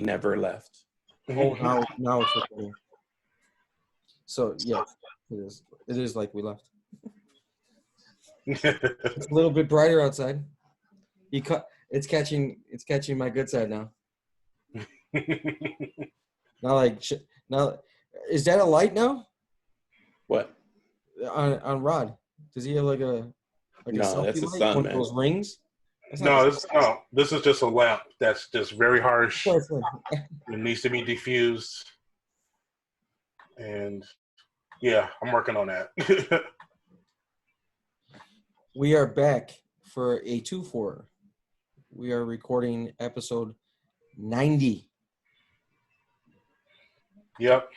never left. Oh, now it's recording. So yeah, it is. It is like we left. It's a little bit brighter outside. It's catching my good side now. Now, is that a light now? What? On Rod? Does he have like a No, that's the light? sun, One man. of those rings? This is just a lamp that's just very harsh. It It needs to be diffused. And yeah, I'm working on that. We are back for a 2-4. We are recording episode 90. Yep.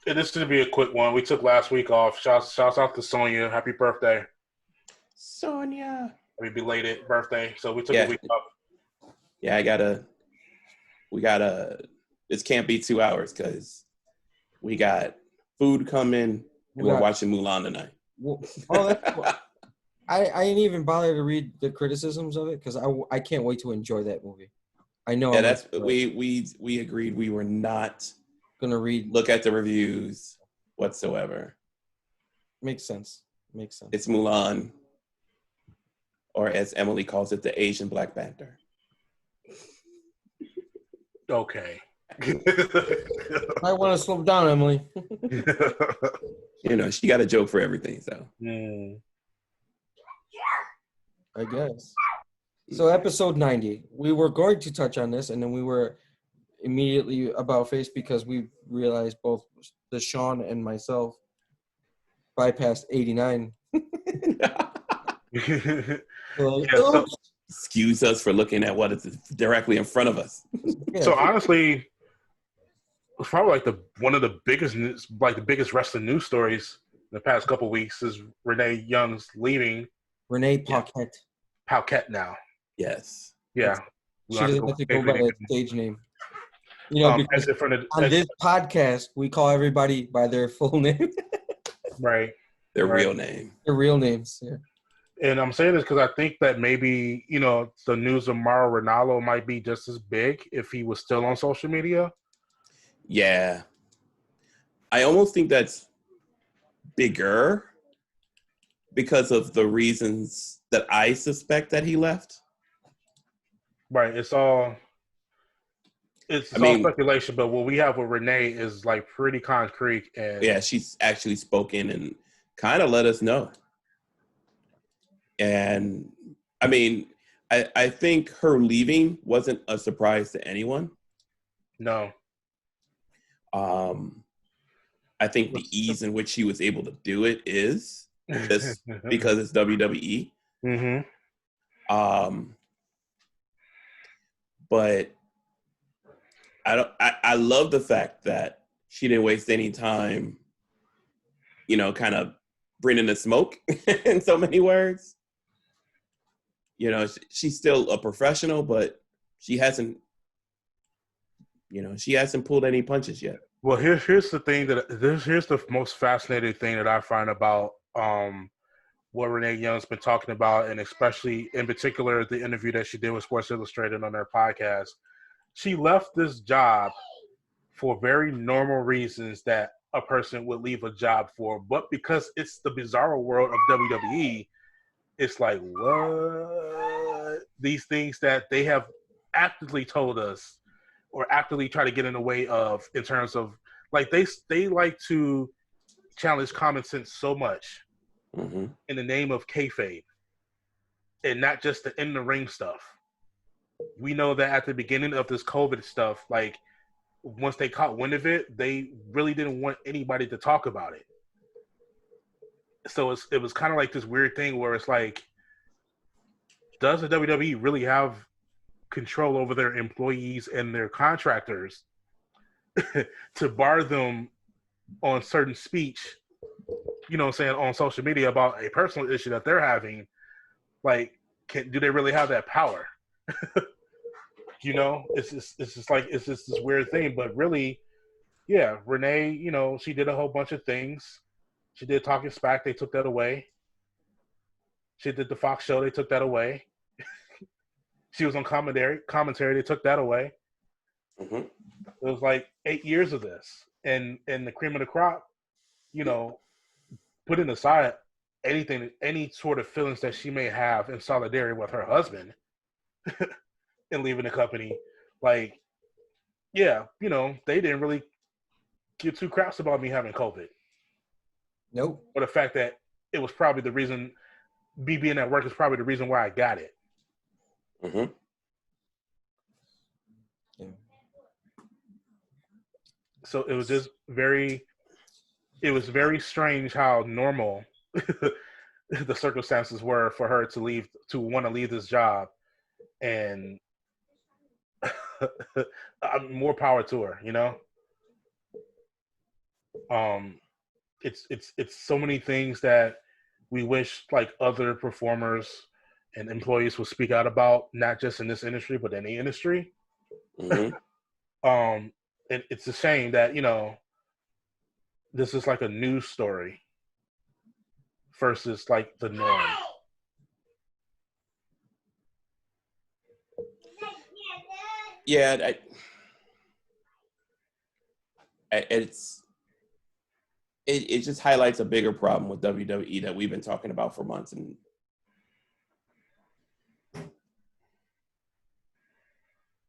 This is going to be a quick one. We took last week off. Shouts out to Sonia. Happy birthday. Sonia. Happy belated birthday. So we took a week off. Yeah, this can't be 2 hours because we got food coming and we're watching Mulan tonight. That's cool. I didn't even bother to read the criticisms of it because I can't wait to enjoy that movie. I know. Yeah, we agreed we were not gonna look at the reviews whatsoever. Makes sense. It's Mulan, or as Emily calls it, the Asian Black Panther. Okay. I want to slow down, Emily. You know, she got a joke for everything, so. I guess. So episode 90, we were going to touch on this, and then we were immediately about face because we realized both Deshaun and myself bypassed 89. Excuse us for looking at what is directly in front of us. So honestly, it's probably like one of the biggest news, like the biggest wrestling news stories in the past couple of weeks is Renee Young's leaving. Renee Paquette. Paquette now. Yes. Yeah. She doesn't have to go by that stage name. You know, because on this podcast, we call everybody by their full name. Right. Their real name. Their real names, yeah. And I'm saying this because I think that maybe, you know, the news of Mauro Ranallo might be just as big if he was still on social media. Yeah. I almost think that's bigger because of the reasons that I suspect that he left. Right. It's all speculation, but what we have with Renee is like pretty concrete. And yeah, she's actually spoken and kind of let us know. And I mean, I think her leaving wasn't a surprise to anyone. No. I think the ease in which she was able to do it is just because it's WWE. Mm-hmm. But I love the fact that she didn't waste any time, you know, kind of bringing the smoke in so many words. You know, she's still a professional, but she hasn't pulled any punches yet. Well, here's the thing here's the most fascinating thing that I find about what Renee Young's been talking about, and especially in particular the interview that she did with Sports Illustrated on their podcast. She left this job for very normal reasons that a person would leave a job for, but because it's the bizarro world of WWE, it's like, what? These things that they have actively told us or actively try to get in the way of, in terms of, like, they like to challenge common sense so much in the name of kayfabe and not just the in-the-ring stuff. We know that at the beginning of this COVID stuff, like, once they caught wind of it, they really didn't want anybody to talk about it. So it was kind of like this weird thing where it's like, does the WWE really have control over their employees and their contractors to bar them on certain speech, you know what I'm saying, on social media about a personal issue that they're having? Like, do they really have that power? You know, it's just this weird thing. But really, yeah, Renee, you know, she did a whole bunch of things. She did Talking Smack, they took that away. She did the Fox show, they took that away. She was on commentary, they took that away. Mm-hmm. It was like 8 years of this, and the cream of the crop, you know, putting aside any sort of feelings that she may have in solidarity with her husband and leaving the company, like, yeah, they didn't really give two craps about me having COVID, Nope. or the fact that it was probably the reason, me being at work is probably the reason why I got it. Mm-hmm. Yeah. So it was just it was very strange how normal the circumstances were for her to want to leave this job, and more power to her. Um, it's so many things that we wish like other performers and employees would speak out about, not just in this industry but any industry. Mm-hmm. It's a shame that this is like a news story versus like the norm. Yeah, it just highlights a bigger problem with WWE that we've been talking about for months, and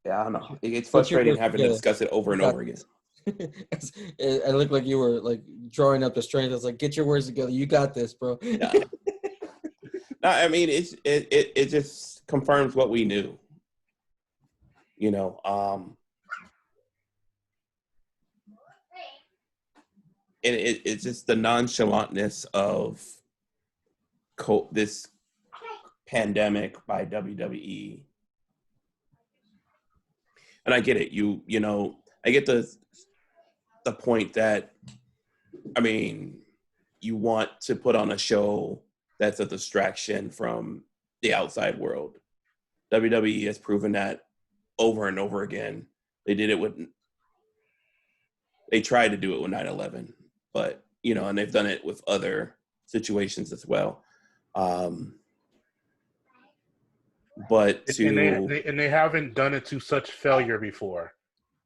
yeah, I don't know. It's Get your frustrating words having to together. discuss it over You and got over again. this. I look like you were like drawing up the strength. I was like, get your words together. You got this, bro. No. No, I mean it just confirms what we knew. And it's just the nonchalantness of this pandemic by WWE. And I get it. I get the point that, I mean, you want to put on a show that's a distraction from the outside world. WWE has proven that over and over again. They tried to do it with 9/11, but, and they've done it with other situations as well. But and they haven't done it to such failure before.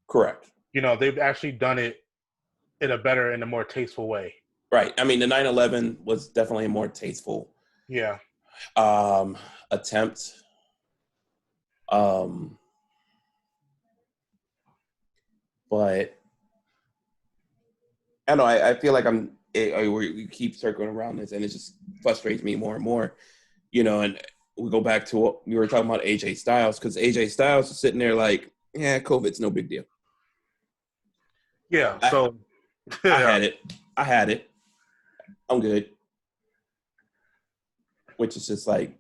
Correct. They've actually done it in a better and a more tasteful way. Right. I mean, the 9/11 was definitely a more tasteful attempt. But I don't know. I feel like we keep circling around this, and it just frustrates me more and more. And we go back to what we were talking about, AJ Styles, because AJ Styles is sitting there like, yeah, COVID's no big deal. Yeah. So I had it. I'm good. Which is just like,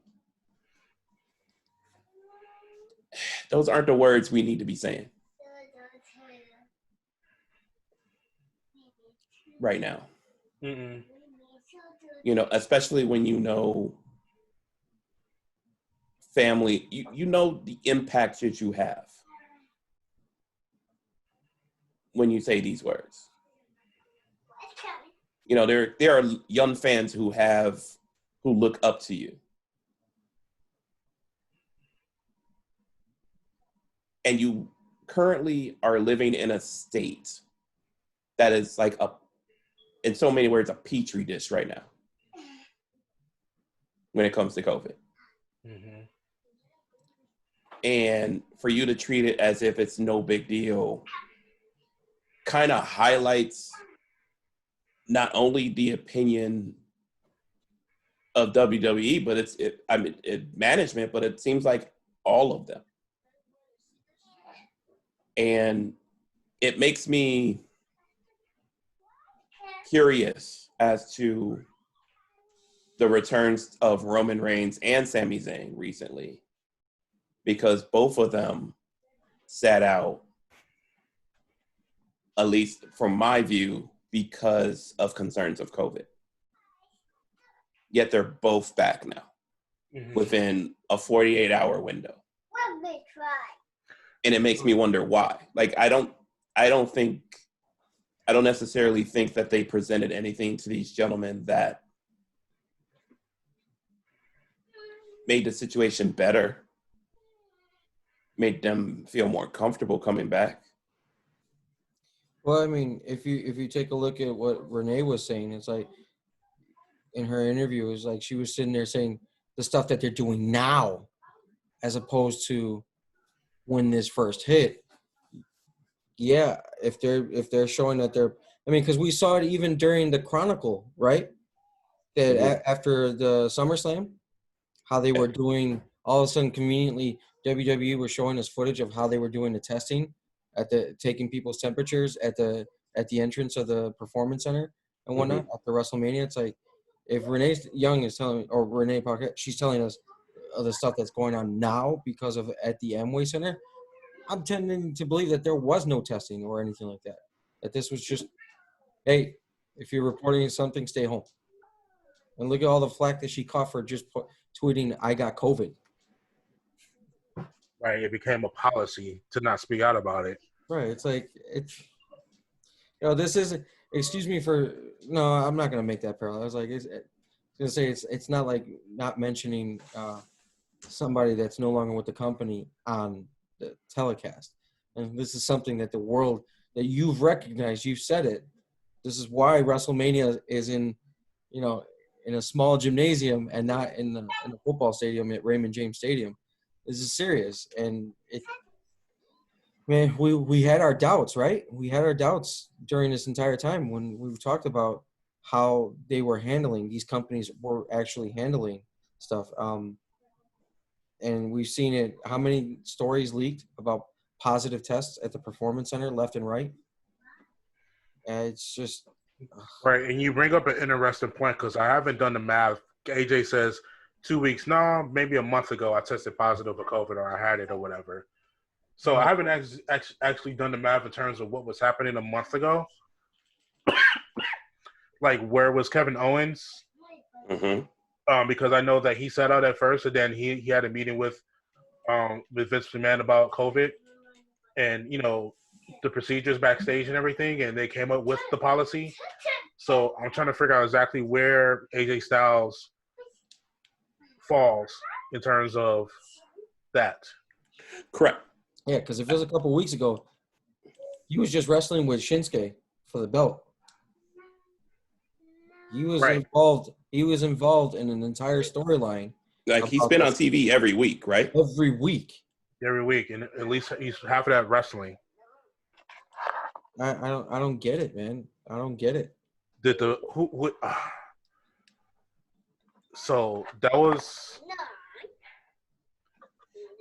those aren't the words we need to be saying right now. Mm-mm. Especially when family, the impact that you have when you say these words. There are young fans who look up to you. And you currently are living in a state that is like in so many words, a petri dish right now when it comes to COVID. Mm-hmm. And for you to treat it as if it's no big deal kind of highlights not only the opinion of WWE, but it's management, but it seems like all of them. And it makes me curious as to the returns of Roman Reigns and Sami Zayn recently, because both of them sat out, at least from my view, because of concerns of COVID. Yet they're both back now within a 48-hour window. And it makes me wonder why. Like, I don't necessarily think that they presented anything to these gentlemen that made the situation better, made them feel more comfortable coming back. Well, I mean, if you take a look at what Renee was saying, it's like in her interview, it was like she was sitting there saying the stuff that they're doing now, as opposed to when this first hit. Yeah, if they're showing that they're, I mean, because we saw it even during the Chronicle, right? That Mhm. after the SummerSlam, how they were doing all of a sudden conveniently WWE were showing us footage of how they were doing the testing at the taking people's temperatures at the entrance of the performance center and whatnot Mhm. after WrestleMania. It's like if Renee Young is telling or Renee Parker, she's telling us of the stuff that's going on now because of at the Amway Center. I'm tending to believe that there was no testing or anything like that. That this was just, hey, if you're reporting something, stay home. And look at all the flack that she caught for just tweeting, "I got COVID." Right? It became a policy to not speak out about it. Right. It's like this isn't. Excuse me for no. I'm not gonna make that parallel. I was like, gonna say it's not like not mentioning somebody that's no longer with the company on the telecast, and this is something that the world that you've recognized. You've said it. This is why WrestleMania is in, you know, in a small gymnasium and not in the football stadium at Raymond James Stadium. This is serious, and it man, we had our doubts, right? We had our doubts during this entire time when we talked about how they were handling these companies were actually handling stuff. And we've seen it. How many stories leaked about positive tests at the performance center, left and right? And it's just Right, and you bring up an interesting point because I haven't done the math. AJ says 2 weeks, no, maybe a month ago I tested positive for COVID or I had it or whatever. So I haven't actually done the math in terms of what was happening a month ago. Like where was Kevin Owens? Mhm. Because I know that he sat out at first, and then he had a meeting with Vince McMahon about COVID and the procedures backstage and everything, and they came up with the policy. So I'm trying to figure out exactly where AJ Styles falls in terms of that. Correct. yeah. Because if it was a couple weeks ago, he was just wrestling with Shinsuke for the belt. He was Right. involved. He was involved in an entire storyline Like he's about been on this TV every week, right? every week. Every week, and at least he's half of that wrestling. I don't get it, man. I don't get it. Did the who so that was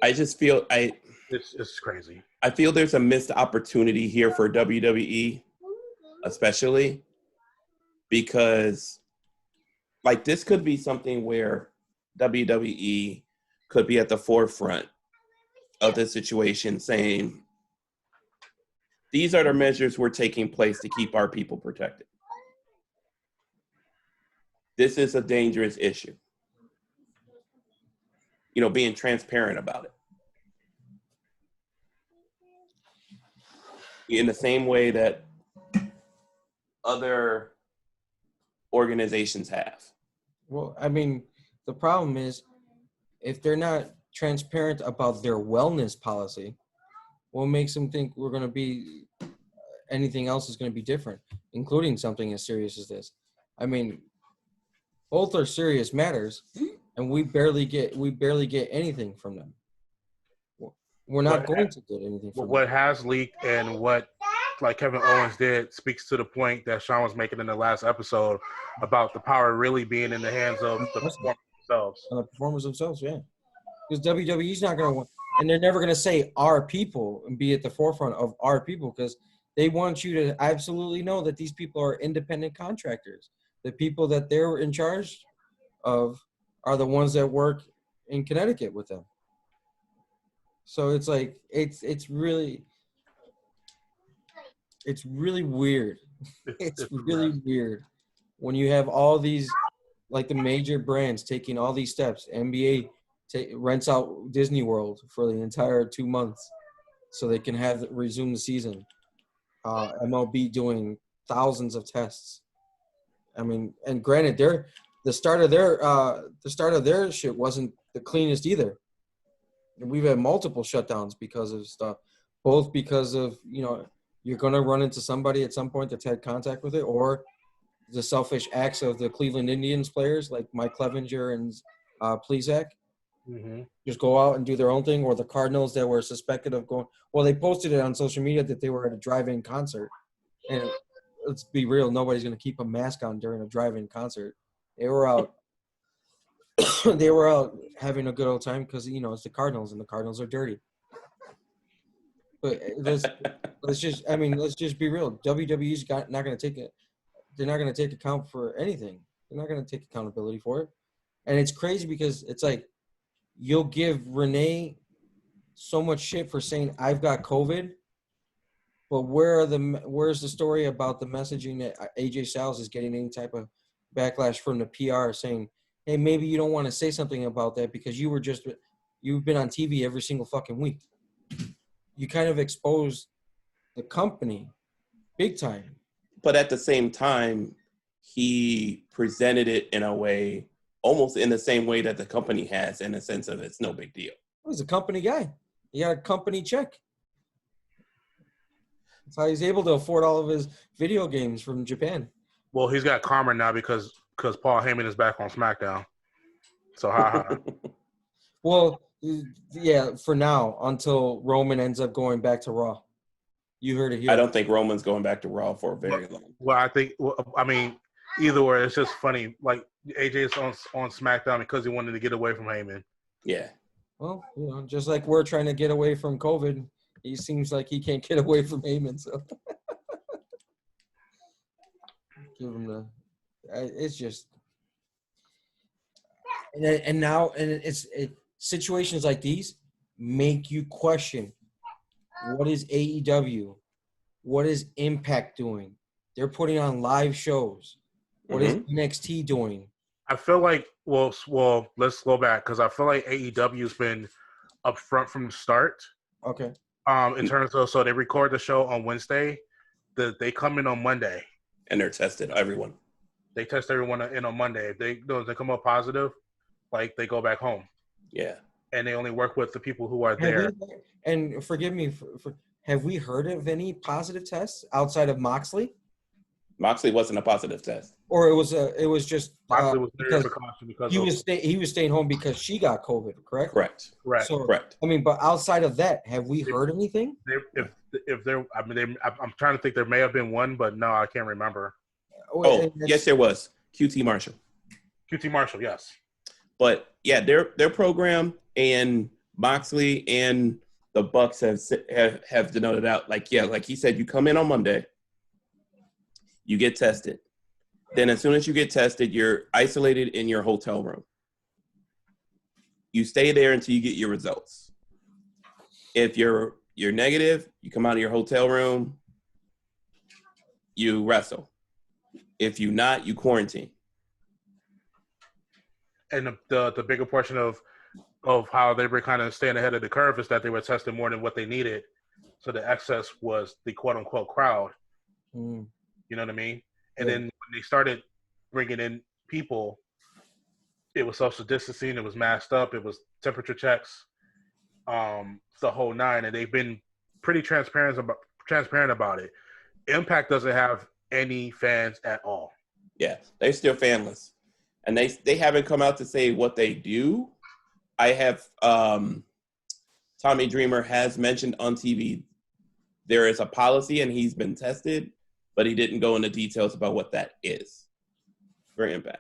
I just feel it's crazy. I feel there's a missed opportunity here for WWE, especially because like this could be something where WWE could be at the forefront of this situation saying these are the measures we're taking place to keep our people protected. This is a dangerous issue. You know, being transparent about it. In the same way that other organizations have. Well, I mean, the problem is if they're not transparent about their wellness policy, what makes them think we're going to be anything else is going to be different, including something as serious as this? I mean, both are serious matters, and we barely get anything from them. We're not going to get anything from What them. has leaked and what like Kevin Owens did speaks to the point that Sean was making in the last episode about the power really being in the hands of the performers themselves. The performers themselves, yeah. Because WWE's not going to, and they're never going to say our people and be at the forefront of our people because they want you to absolutely know that these people are independent contractors. The people that they're in charge of are the ones that work in Connecticut with them. So it's like it's really weird. It's really weird when you have all these like the major brands taking all these steps. NBA rents out Disney World for the entire 2 months so they can resume the season. MLB doing thousands of tests. I mean, and granted, the start of their shit wasn't the cleanest either. We've had multiple shutdowns because of stuff, both because of you're going to run into somebody at some point that's had contact with it, or the selfish acts of the Cleveland Indians players like Mike Clevenger and Plesac Mm-hmm. just go out and do their own thing, or the Cardinals that were suspected of going. Well, they posted it on social media that they were at a drive-in concert, and let's be real, nobody's going to keep a mask on during a drive-in concert. They were out. They were out having a good old time because it's the Cardinals, and the Cardinals are dirty. But let's just be real. WWE's not going to take it. They're not going to take account for anything. They're not going to take accountability for it. And it's crazy because it's like you'll give Renee so much shit for saying I've got COVID, but where's the story about the messaging that AJ Styles is getting any type of backlash from the PR saying, hey, maybe you don't want to say something about that because you've been on TV every single fucking week. You kind of exposed the company big time. But at the same time, he presented it in a way, almost in the same way that the company has, in a sense of it's no big deal. He's a company guy. He got a company check. That's how he's able to afford all of his video games from Japan. Well, he's got karma now because Paul Heyman is back on SmackDown. So, haha. Well, yeah, for now, until Roman ends up going back to Raw. You heard it here. I don't think Roman's going back to Raw for very long. Well, I mean, either way, it's just funny. Like, AJ's on SmackDown because he wanted to get away from Heyman. Yeah. Well, just like we're trying to get away from COVID, he seems like he can't get away from Heyman. So give him it's just, and now situations like these make you question, what is AEW? What is Impact doing? They're putting on live shows. What is NXT doing? I feel like, well, let's go back because I feel like AEW's been upfront from the start. Okay. In terms of, so they record the show on Wednesday, they come in on Monday, and they're tested, everyone. They test everyone in on Monday. If they come up positive, like they go back home. Yeah. And they only work with the people who are there. And forgive me have we heard of any positive tests outside of Moxley? Moxley wasn't a positive test. Or it was just Moxley was there because he was staying home because she got COVID, correct? Correct. So, correct. I mean, but outside of that, have we heard anything? I'm trying to think. There may have been one, but no, I can't remember. Oh, yes, there was. QT Marshall. QT Marshall, yes. But yeah, their program and Moxley and the Bucks have denoted out, like he said, you come in on Monday, you get tested. Then as soon as you get tested, you're isolated in your hotel room. You stay there until you get your results. If you're negative, you come out of your hotel room, you wrestle. If you're not, you quarantine. And the bigger portion of how they were kind of staying ahead of the curve is that they were testing more than what they needed. So the excess was the quote unquote crowd. Mm. You know what I mean? And then when they started bringing in people, it was social distancing, it was masked up, it was temperature checks, the whole nine. And they've been pretty transparent about it. Impact doesn't have any fans at all. Yeah, they're still fanless. And they haven't come out to say what they do. I have Tommy Dreamer has mentioned on TV there is a policy and he's been tested, but he didn't go into details about what that is for Impact.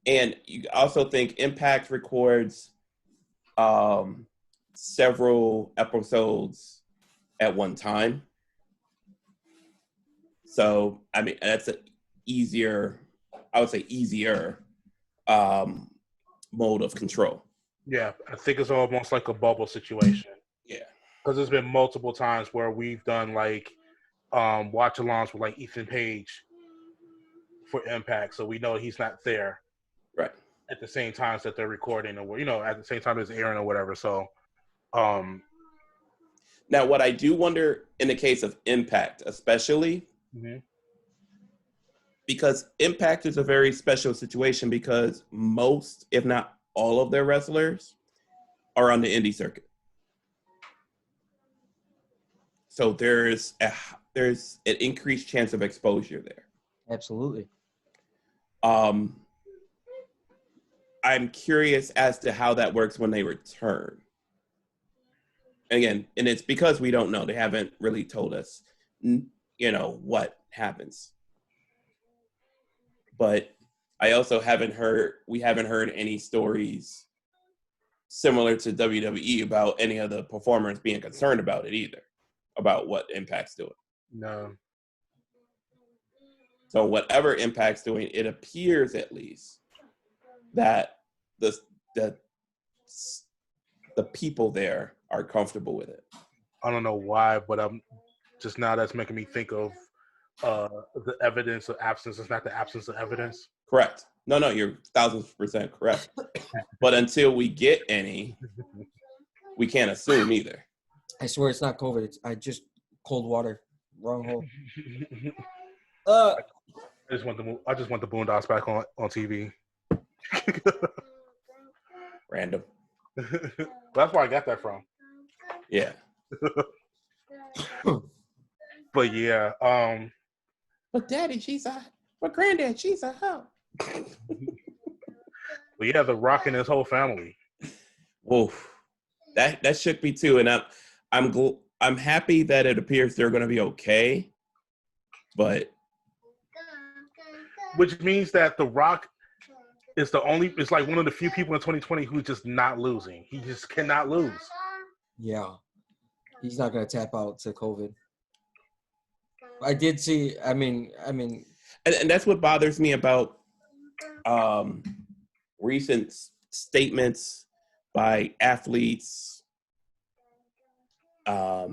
And you also think Impact records several episodes at one time. So, I mean, that's an easier mode of control. Yeah, I think it's almost like a bubble situation. Yeah. Because there's been multiple times where we've done like watch-alongs with like Ethan Page for Impact, so we know he's not there. Right. At the same times that they're recording, or at the same time as airing or whatever. So, now what I do wonder in the case of Impact, especially, because Impact is a very special situation because most, if not all of their wrestlers are on the indie circuit. So there's an increased chance of exposure there. Absolutely. I'm curious as to how that works when they return. Again, and it's because we don't know. They haven't really told us, what happens. But I also we haven't heard any stories similar to WWE about any of the performers being concerned about it either, about what Impact's doing. No. So whatever Impact's doing, it appears at least that the people there are comfortable with it. I don't know why, but I'm just now that's making me think of the evidence of absence is not the absence of evidence. Correct. No, you're 1,000% correct. But until we get any, we can't assume either. I swear it's not COVID. It's just cold water. Wrong hole. I just want the Boondocks back on TV. Random. That's where I got that from. Yeah. But yeah, But Daddy, but Granddad, she's a hoe. But yeah, The Rock and his whole family. Whoa, that shook me too, and I'm happy that it appears they're going to be okay, but Which means that The Rock is it's like one of the few people in 2020 who's just not losing. He just cannot lose. Yeah. He's not going to tap out to COVID. I did see, I mean, and that's what bothers me about recent statements by athletes, or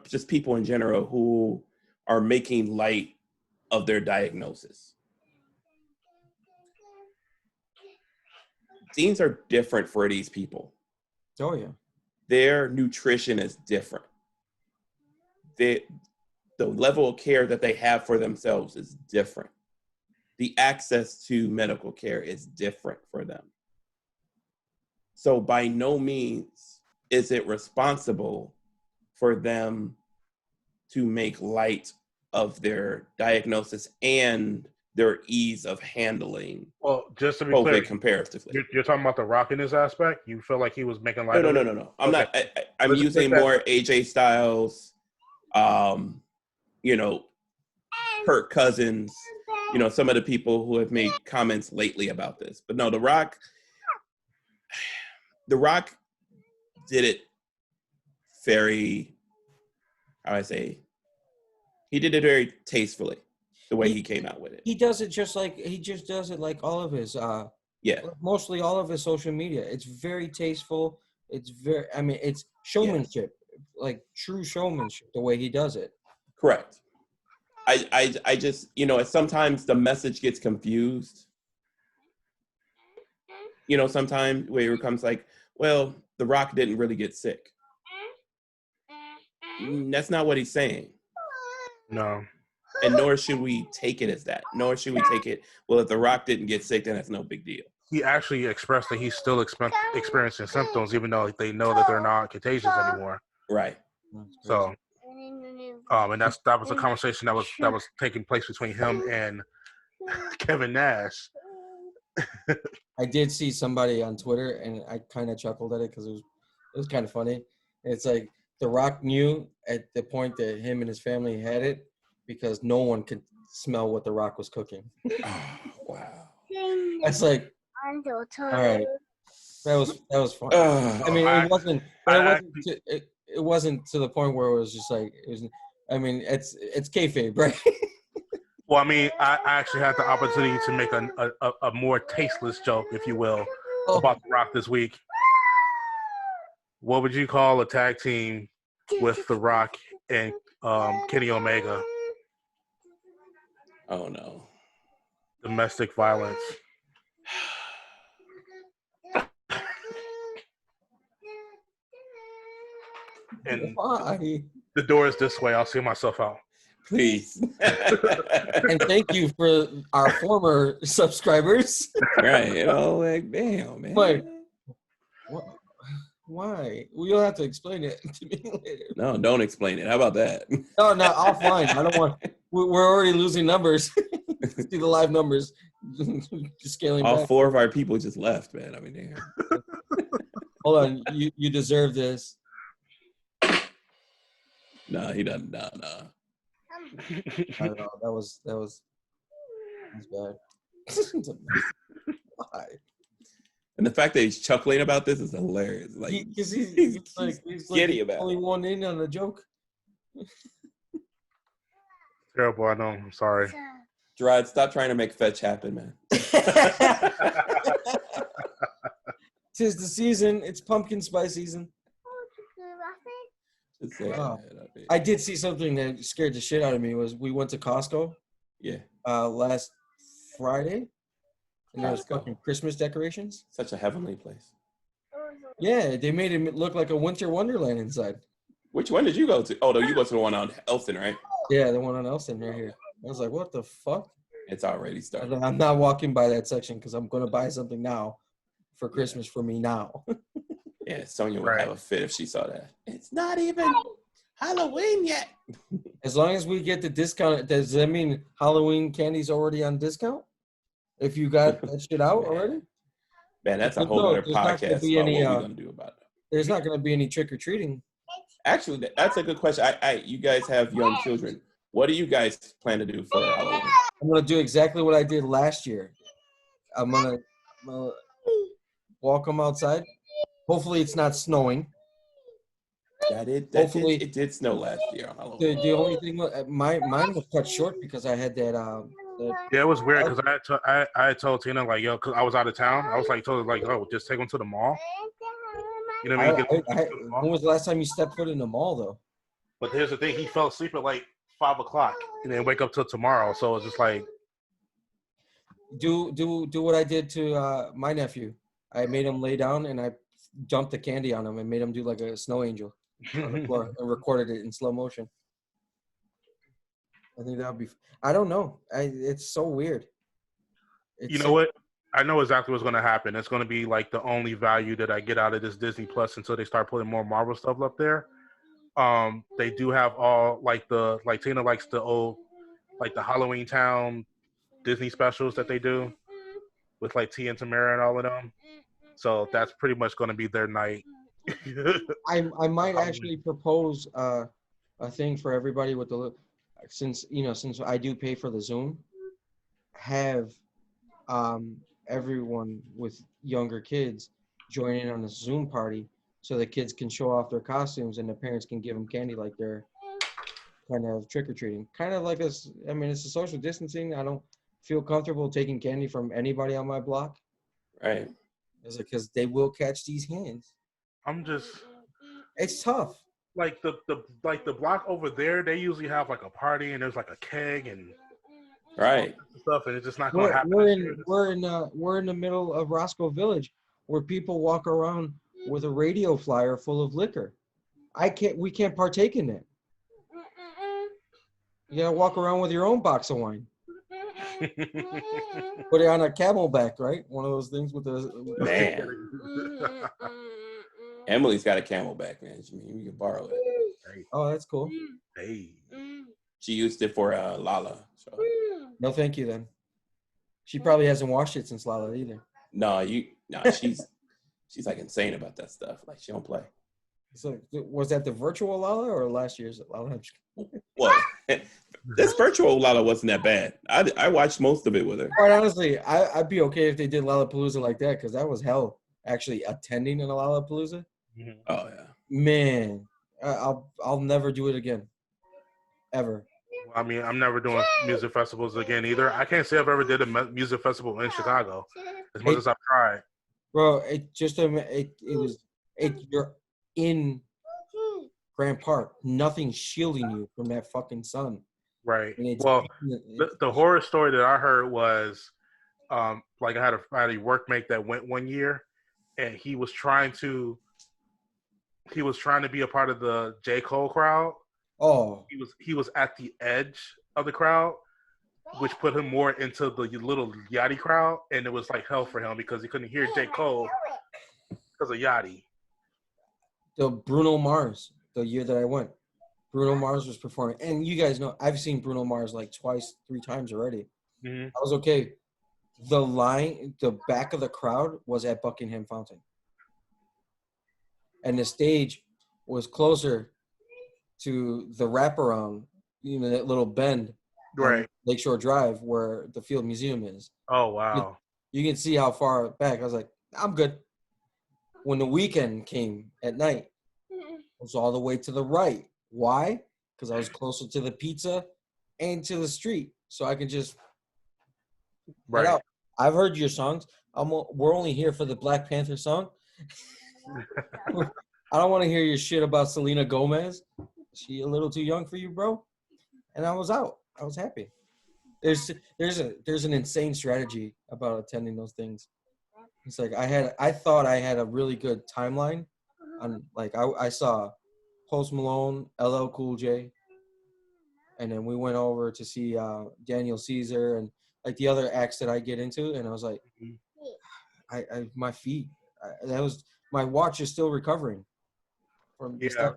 just people in general who are making light of their diagnosis. Things are different for these people. oh yeah. Their nutrition is different. The level of care that they have for themselves is different. The access to medical care is different for them. So by no means is it responsible for them to make light of their diagnosis and their ease of handling Well, just to be COVID clear, comparatively. you're talking about The Rock in this aspect? You feel like he was making light of it? No. I'm Okay. not. I'm Let's using take that- more AJ Styles, Kirk Cousins, some of the people who have made comments lately about this. But no, The Rock did it very, he did it very tastefully, the way he came out with it. He does it just does it like all of his, Yeah. mostly all of his social media. It's very tasteful. It's it's showmanship, like true showmanship, the way he does it. Correct. I just, sometimes the message gets confused. Sometimes where it comes like, well, The Rock didn't really get sick. That's not what he's saying. No. And nor should we take it as that. Nor should we take it, well, if The Rock didn't get sick, then that's no big deal. He actually expressed that he's still experiencing symptoms, even though they know that they're not contagious anymore. Right. So, and that was a conversation that was taking place between him and Kevin Nash. I did see somebody on Twitter, and I kind of chuckled at it because it was kind of funny. It's like The Rock knew at the point that him and his family had it because no one could smell what The Rock was cooking. Oh, wow. That's like, all right, that was fun. I mean, it wasn't to the point where it was just like it was. I mean, it's kayfabe, right? Well, I mean, I actually had the opportunity to make a more tasteless joke, if you will, about The Rock this week. What would you call a tag team with The Rock and Kenny Omega? Oh, no. Domestic violence. And Why? the door is this way. I'll see myself out. Please. And thank you for our former subscribers. Right. Like, damn, man. Like, what? Why? Well, you'll have to explain it to me later. No, don't explain it. How about that? No, offline. I don't want. We're already losing numbers. See the live numbers. Just scaling All back. 4 of our people just left, man. I mean, damn. Hold on. You deserve this. No, he doesn't. No. I don't know. That was bad. Why? And the fact that he's chuckling about this is hilarious. Like, Because he's giddy the about only it. one in on the joke. Terrible, I know. I'm sorry. Gerard, stop trying to make fetch happen, man. Tis the season. It's pumpkin spice season. Just saying, Oh. man, I mean, I did see something that scared the shit out of me. Was we went to Costco yeah, last Friday, and there was Costco. fucking Christmas decorations. such a heavenly place. Yeah, they made it look like a winter wonderland inside. Which one did you go to? Oh, no, you go to the one on Elston, right? Yeah, the one on Elston right here. I was like, what the fuck? It's already started. I'm not walking by that section because I'm gonna buy something now for Christmas for me now. Yeah, Sonia would Right. have a fit if she saw that. It's not even Halloween yet. As long as we get the discount, does that mean Halloween candy's already on discount? If you got that shit out already? Man, that's a But whole no, other there's not gonna podcast be about any, what we're gonna do about it. There's not gonna be any trick or treating. Actually, that's a good question. You guys have young children. What do you guys plan to do for Halloween? I'm gonna do exactly what I did last year. I'm gonna walk them outside. Hopefully, it's not snowing. Hopefully- It did snow last year on Halloween. The only thing, mine was cut short because I had that. Yeah, it was weird because I had told Tina like, yo, because I was out of town. I was like, told her like, oh, just take them to the mall. You know what I mean? Get them to the mall. When was the last time you stepped foot in the mall, though? But here's the thing: he fell asleep at like 5 o'clock and then wake up till tomorrow. So it's just like, Do what I did to my nephew. I made him lay down and I dumped the candy on him and made him do like a snow angel on the floor and recorded it in slow motion. I think that would be. I don't know. It's so weird. you know what? I know exactly what's going to happen. It's going to be like the only value that I get out of this Disney Plus until they start putting more Marvel stuff up there. They do have all like Tina likes the old, like the Halloween Town Disney specials that they do with like T and Tamara and all of them. So that's pretty much going to be their night. I might actually propose a thing for everybody with the since I do pay for the Zoom, have everyone with younger kids join in on the Zoom party so the kids can show off their costumes and the parents can give them candy like they're kind of trick-or-treating. Kind of like it's a social distancing. I don't feel comfortable taking candy from anybody on my block. Right. Because they will catch these hands. I'm just It's tough. like the block over there. They usually have like a party and there's like a keg and Right. stuff, and it's just not going to happen. We're in the middle of Roscoe Village, where people walk around with a radio flyer full of liquor. We can't partake in that. You gotta walk around with your own box of wine. Put it on a camelback, right? One of those things with the Man. Emily's got a Camelback, man. You can borrow it. Oh, that's cool. Hey. She used it for Lala. So. No, thank you then. She probably hasn't washed it since Lala either. No, she's like insane about that stuff. Like she don't play. So was that the virtual Lala or last year's Lala? Well, this virtual Lala wasn't that bad. I watched most of it with her. Quite honestly, I'd be okay if they did Lollapalooza like that, because that was hell. Actually, attending a Lollapalooza, Oh yeah. man, I'll never do it again, ever. I mean, I'm never doing music festivals again either. I can't say I've ever did a music festival in Chicago, as much as I've tried. Bro, you're in Grant Park. Nothing's shielding you from that fucking sun. Right. And Well, the horror story that I heard was, like I had a workmate that went one year, and he was trying to be a part of the J. Cole crowd. Oh, He was at the edge of the crowd, which put him more into the little Yachty crowd, and it was like hell for him because he couldn't hear J. Cole because of Yachty. the Bruno Mars, the year that I went. Bruno Mars was performing. And you guys know, I've seen Bruno Mars like twice, 3 times already. Mhm. I was okay. The back of the crowd was at Buckingham Fountain. And the stage was closer to the wraparound, that little bend on Right. Lakeshore Drive where the Field Museum is. Oh wow. You can see how far back. I was like, I'm good. When the weekend came at night, it was all the way to the right. Why? Because I was closer to the pizza and to the street, so I could just get Right. out. I've heard your songs. We're only here for the Black Panther song. I don't want to hear your shit about Selena Gomez. She a little too young for you, bro. And I was out. I was happy. There's an insane strategy about attending those things. It's like I thought I had a really good timeline on, like, I saw Post Malone, LL Cool J, and then we went over to see Daniel Caesar and like the other acts that I get into, and I was like, my feet, my watch is still recovering from the Yeah. stuff.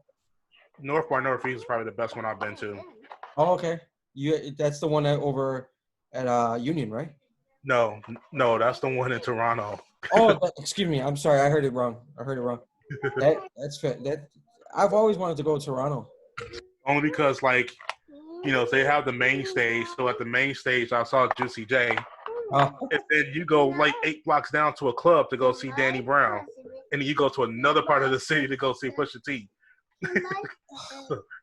North by Northeast is probably the best one I've been to. Oh, okay. That's the one over at Union, right? No, that's the one in Toronto. Oh, excuse me. I'm sorry. I heard it wrong. That's fair. I've always wanted to go to Toronto. Only because, like, they have the main stage. So at the main stage, I saw Juicy J. And then you go like 8 blocks down to a club to go see Danny Brown. And then you go to another part of the city to go see Pusha T.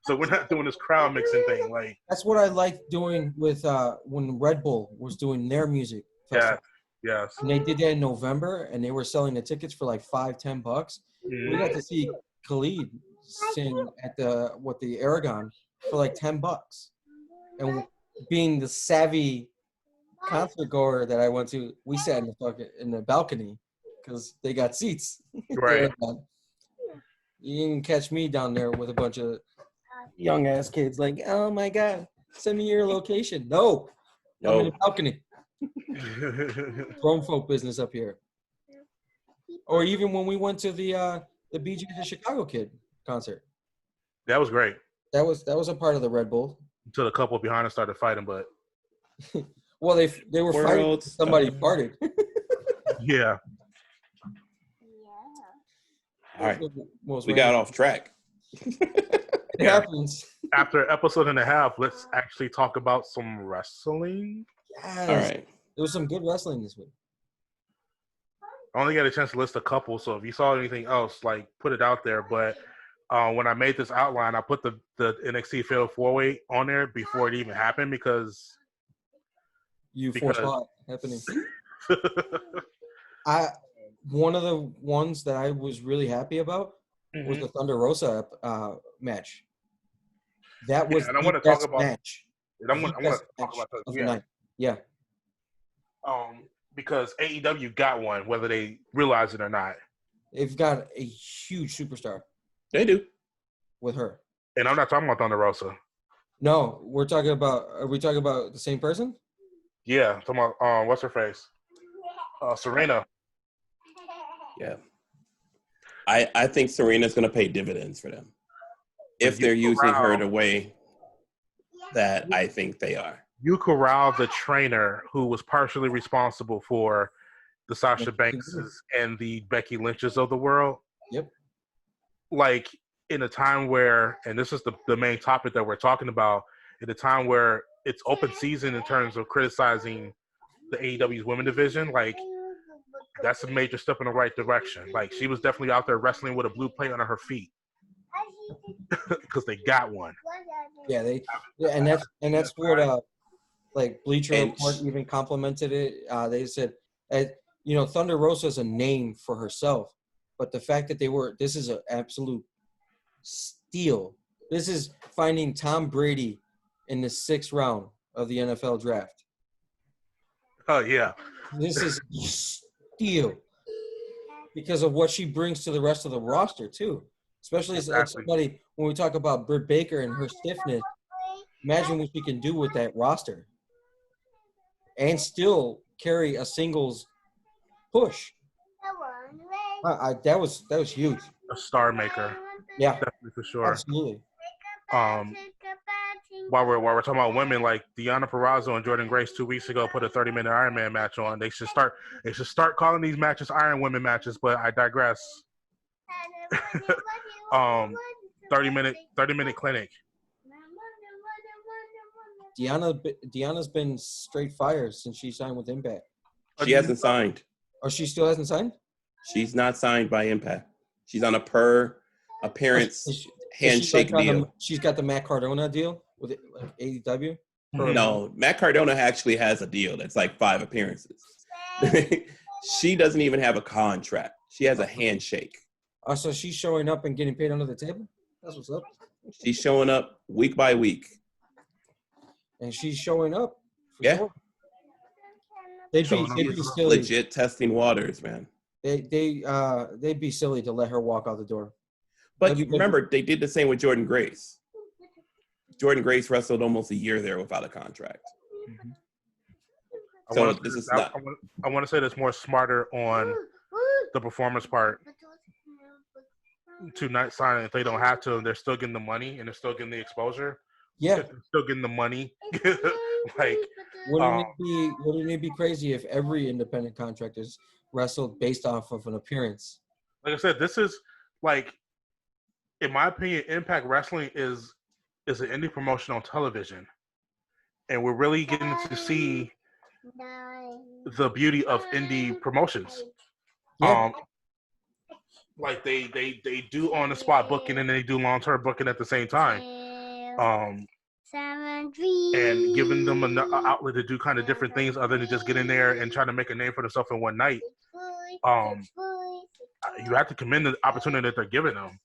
So we're not doing this crowd mixing thing. Like, that's what I liked doing with when Red Bull was doing their music festival. Yes. And they did that in November, and they were selling the tickets for like $5-10. Mm-hmm. We got to see Khalid sing at the Aragon for like $10. And being the savvy concert goer that I went to, we sat in the balcony because they got seats. Right. You didn't catch me down there with a bunch of young ass kids like, oh my God, send me your location. No. I'm in the balcony. Grown folk business up here. Or even when we went to the BJ the Chicago Kid concert. That was great. That was a part of the Red Bull. Until the couple behind us started fighting, but well, they were fighting. Somebody farted. Yeah. All right. We got off track. It happens. After an episode and a half, let's actually talk about some wrestling. Yes. All right. There was some good wrestling this week. I only got a chance to list a couple, so if you saw anything else, like, put it out there. But when I made this outline, I put the NXT Fatal 4-Way on there before it even happened because foresaw it happening. One of the ones that I was really happy about was the Thunder Rosa match. That was the best match. And I'm going to talk about that. Yeah. Because AEW got one, whether they realize it or not. They've got a huge superstar. They do. With her. And I'm not talking about Thunder Rosa. No, are we talking about the same person? Yeah, I'm talking about what's her face? Serena. Yeah. I think Serena's going to pay dividends for them if they're using her the way that I think they are. You corral the trainer who was partially responsible for the Sasha Bankses and the Becky Lynches of the world. Yep. Like, in a time where, and this is the main topic that we're talking about, in a time where it's open season in terms of criticizing the AEW's women division, like, that's a major step in the right direction. Like, she was definitely out there wrestling with a blue plate under her feet because they got one. Yeah, that's what like Bleacher Report even complimented it. They said, Thunder Rosa is a name for herself, but the fact that this is an absolute steal. This is finding Tom Brady in the 6th round of the NFL draft. Oh yeah, this is steal because of what she brings to the rest of the roster too. Especially as somebody, when we talk about Britt Baker and her stiffness, imagine what she can do with that roster and still carry a singles push. That was huge. A star maker. Yeah, definitely for sure. absolutely. While we're talking about women, like Deonna Purrazzo and Jordan Grace 2 weeks ago put a 30-minute Iron Man match on. They should start calling these matches Iron Women matches, but I digress. 30-minute clinic. Deanna's been straight fire since she signed with Impact. She hasn't signed. Oh, she still hasn't signed? She's not signed by Impact. She's on a per appearance Is she handshake like on deal. she's got the Matt Cardona deal with it, like AEW? No, Matt Cardona actually has a deal that's like 5 appearances. She doesn't even have a contract. She has a handshake. Oh, so she's showing up and getting paid under the table? That's what's up. She's showing up week by week. And she's showing up. Yeah. Sure. They'd be She's silly. legit testing waters, man. They'd be silly to let her walk out the door. But remember, they did the same with Jordan Grace. Jordan Grace wrestled almost a year there without a contract. Mm-hmm. I want to say that's more smarter on the performance part to not sign it if they don't have to. They're still getting the money and they're still getting the exposure. Yeah, they're still getting the money. Like, wouldn't it be crazy if every independent contractor's wrestled based off of an appearance? Like I said, this is like, in my opinion, Impact Wrestling is an indie promotion on television, and we're really getting to see the beauty of indie promotions. Yeah. Like they do on the spot booking and they do long term booking at the same time. And giving them an outlet to do kind of different things other than just get in there and try to make a name for themselves in one night. You have to commend the opportunity that they're giving them,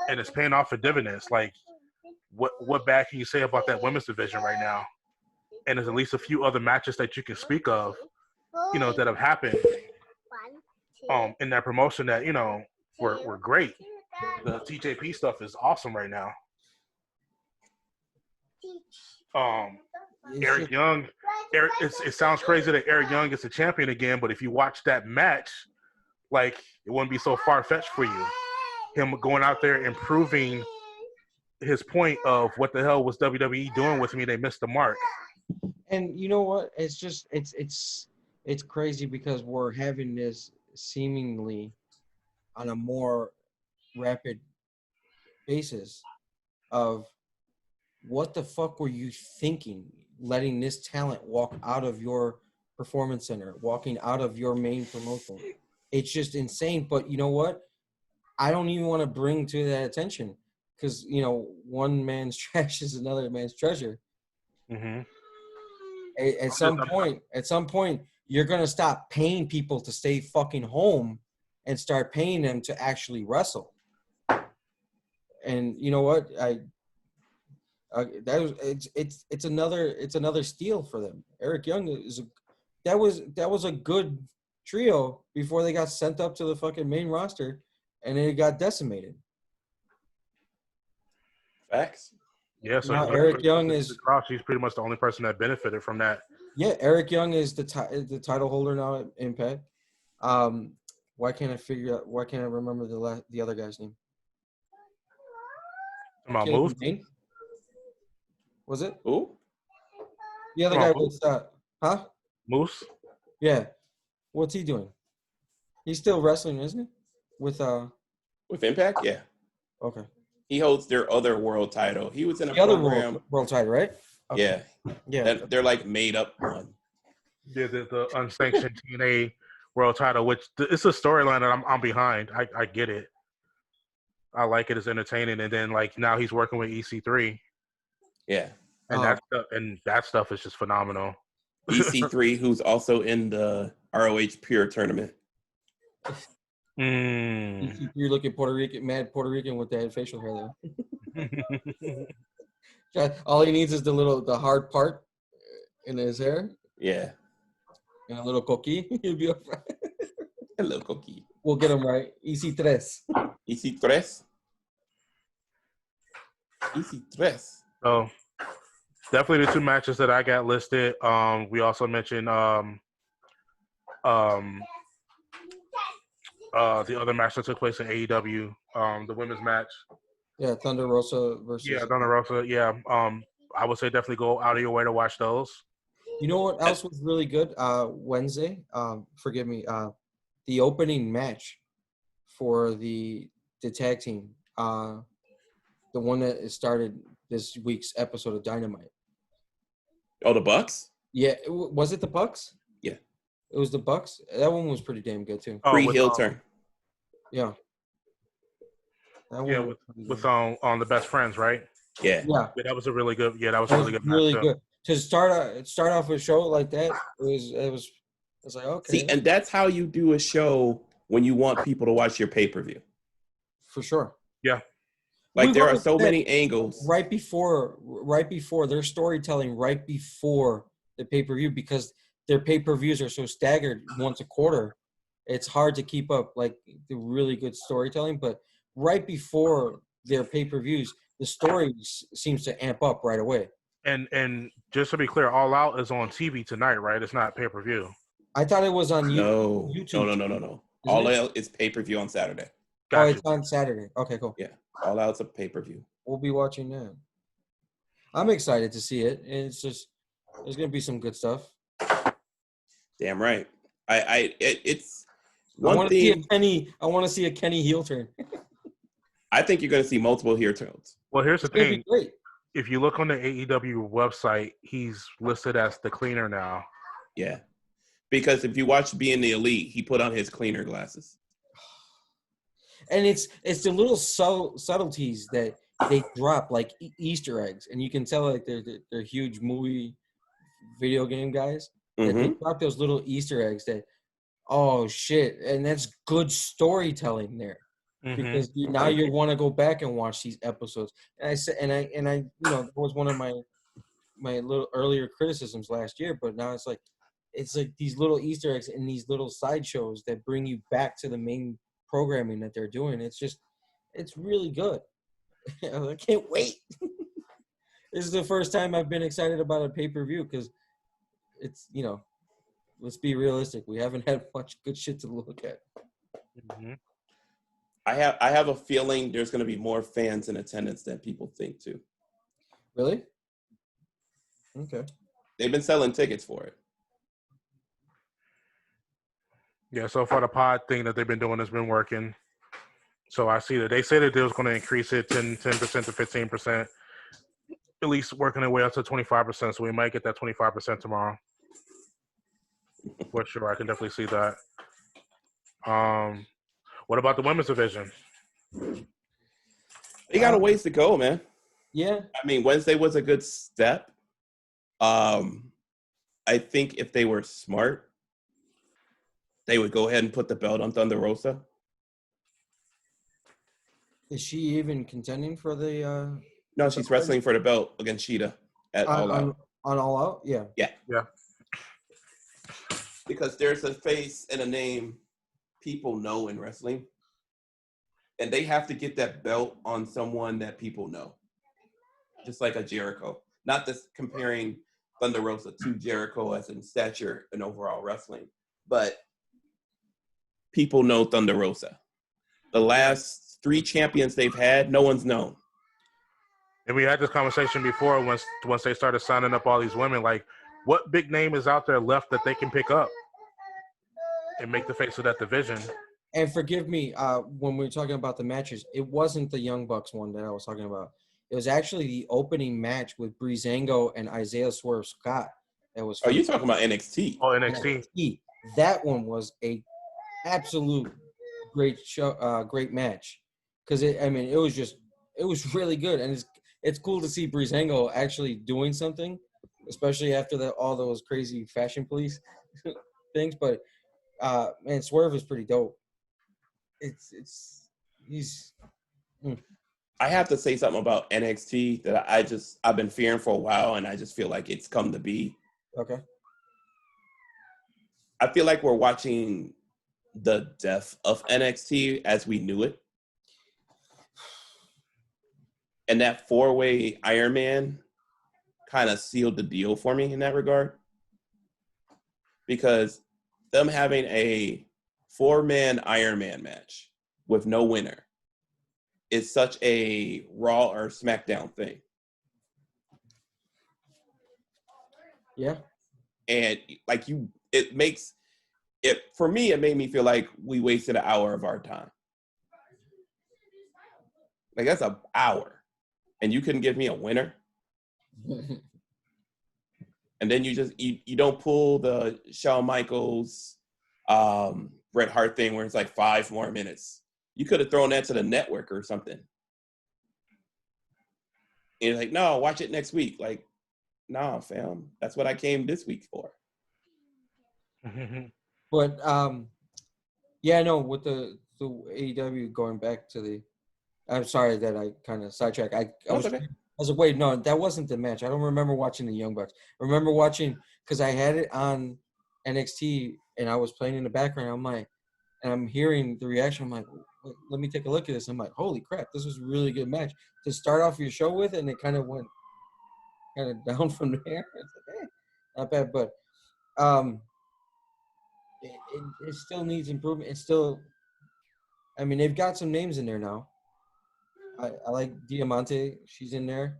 and it's paying off for dividends. Like, what bad can you say about that women's division right now? And there's at least a few other matches that you can speak of, that have happened in that promotion that were great. The TJP stuff is awesome right now. Eric Young. It sounds crazy that Eric Young is the champion again, but if you watch that match, like, it wouldn't be so far-fetched for you. Him going out there and proving his point of what the hell was WWE doing with me? They missed the mark. And you know what? It's just it's crazy because we're having this seemingly on a more rapid basis of what the fuck were you thinking letting this talent walk out of your performance center, walking out of your main promotion? It's just insane. But you know what? I don't even want to bring to that attention because, one man's trash is another man's treasure. Mm-hmm. At some point, you're going to stop paying people to stay fucking home and start paying them to actually wrestle. And you know what? It's another steal for them. Eric Young that was a good trio before they got sent up to the fucking main roster and then it got decimated. Facts. Yeah, so now Eric Young is he's pretty much the only person that benefited from that. Yeah, Eric Young is the title holder now at Impact. Why can't I remember the other guy's name? Moose? Was it? Who? The other guy was huh? Moose? Yeah. What's he doing? He's still wrestling, isn't he? With Impact? Yeah. Okay. He holds their other world title. He was in a the program. other world title, right? Okay. Yeah. They're like made up one. Yeah, the unsanctioned TNA world title, which it's a storyline that I'm behind. I get it. I like it. It's entertaining. And then, like, now he's working with EC3. Yeah. And that stuff is just phenomenal. EC3, who's also in the ROH Pure tournament. EC3 looking mad Puerto Rican with that facial hair there. All he needs is the hard part in his hair. Yeah. And a little coquille. He'll be all right. A little coquille. We'll get him right. EC3. EC3. EC3. So definitely the two matches that I got listed. We also mentioned the other match that took place in AEW, the women's match Yeah, Thunder Rosa versus. Yeah, Thunder Rosa. Yeah. I would say definitely go out of your way to watch those. You know what else was really good? Wednesday. Forgive me. The opening match for the tag team. The one that started this week's episode of Dynamite. Oh, the Bucks? Yeah, was it the Bucks? Yeah. It was the Bucks. That one was pretty damn good too. Oh, Free with, heel turn. Yeah. That yeah, one was with pretty good. on the Best Friends, right? Yeah. Yeah, Yeah, that was a really good. Yeah, that was a that really was good match really too. good. To start off with a show like that, it was like, okay. See, and that's how you do a show when you want people to watch your pay-per-view. For sure. Yeah. Like, We've there are always so said many angles. right before their storytelling right before the pay-per-view, because their pay-per-views are so staggered once a quarter. It's hard to keep up like the really good storytelling, but right before their pay-per-views, the story seems to amp up right away. And just to be clear, All Out is on TV tonight, right? It's not pay-per-view. I thought it was on No. YouTube. No. Isn't All it? Out is pay-per-view on Saturday. Oh, Gotcha. it's on Saturday. Okay, cool. Yeah. All Out's a pay-per-view. We'll be watching that. I'm excited to see it. It's just there's gonna be some good stuff. Damn right. It's I one want to see a thing. Kenny. I want to see a Kenny heel turn. I think you're going to see multiple heel turns. Well, here's the It's gonna be thing. great. If you look on the AEW website, he's listed as the cleaner now. Yeah. Because if you watch Being the Elite, he put on his cleaner glasses. And it's the little subtleties that they drop like Easter eggs, and you can tell like they're huge movie, video game guys. That they Mm-hmm. drop those little Easter eggs that, oh shit, and that's good storytelling there. Because now you want to go back and watch these episodes. And I said, and I, you know, that was one of my little earlier criticisms last year. But now it's like these little Easter eggs and these little sideshows that bring you back to the main programming that they're doing. It's really good. I can't wait. This is the first time I've been excited about a pay-per-view because it's, you know, let's be realistic. We haven't had much good shit to look at. Mm-hmm. I have a feeling there's going to be more fans in attendance than people think too. Really? Okay. They've been selling tickets for it. Yeah, so far the pod thing that they've been doing has been working. So I see that they said that they was going to increase it 10% to 15%, at least working their way up to 25%. So we might get that 25% tomorrow. For sure, I can definitely see that. What about the women's division? They got a ways to go, man. Yeah. I mean, Wednesday was a good step. I think if they were smart, they would go ahead and put the belt on Thunder Rosa. Is she even contending for the No, she's wrestling for the belt against Sheeta at All Out. on All Out? Yeah. Yeah. Yeah. Because there's a face and a name people know in wrestling. And they have to get that belt on someone that people know. Just like a Jericho. Not this comparing Thunder Rosa to Jericho as in stature and overall wrestling. But people know Thunder Rosa. The last 3 champions they've had, no one's known. And we had this conversation before once they started signing up all these women. Like, what big name is out there left that they can pick up and make the face of that division? And forgive me, when we were talking about the matches, it wasn't the Young Bucks one that I was talking about. It was actually the opening match with Breezango and Isaiah Swerve Scott. That was. Oh, you're talking about NXT. Oh, NXT. That one was a absolute great show, great match. Because it was really good, and it's cool to see Breezango actually doing something, especially after all those crazy fashion police things. But man, Swerve is pretty dope. I have to say something about NXT that I've been fearing for a while, and I just feel like it's come to be. Okay. I feel like we're watching the death of NXT as we knew it. And that 4-way Iron Man kind of sealed the deal for me in that regard. Because them having a 4-man Iron Man match with no winner is such a Raw or SmackDown thing. Yeah. And like it makes it, for me, it made me feel like we wasted an hour of our time. Like, that's an hour. And you couldn't give me a winner. And then you don't pull the Shawn Michaels, Bret Hart thing where it's like 5 more minutes. You could have thrown that to the network or something. And you're like, no, watch it next week. Like, nah, fam. That's what I came this week for. But yeah, no, with the AEW going back to the, I'm sorry that I kind of sidetracked. I was okay. I was like, wait, no, that wasn't the match. I don't remember watching the Young Bucks. I remember watching, because I had it on NXT and I was playing in the background. I'm like, and I'm hearing the reaction. I'm like, let me take a look at this. I'm like, holy crap, this was a really good match to start off your show with, and it kind of went kind of down from there. It's like, not bad, but it still needs improvement. It's still, I mean, they've got some names in there now. I like Diamante. She's in there.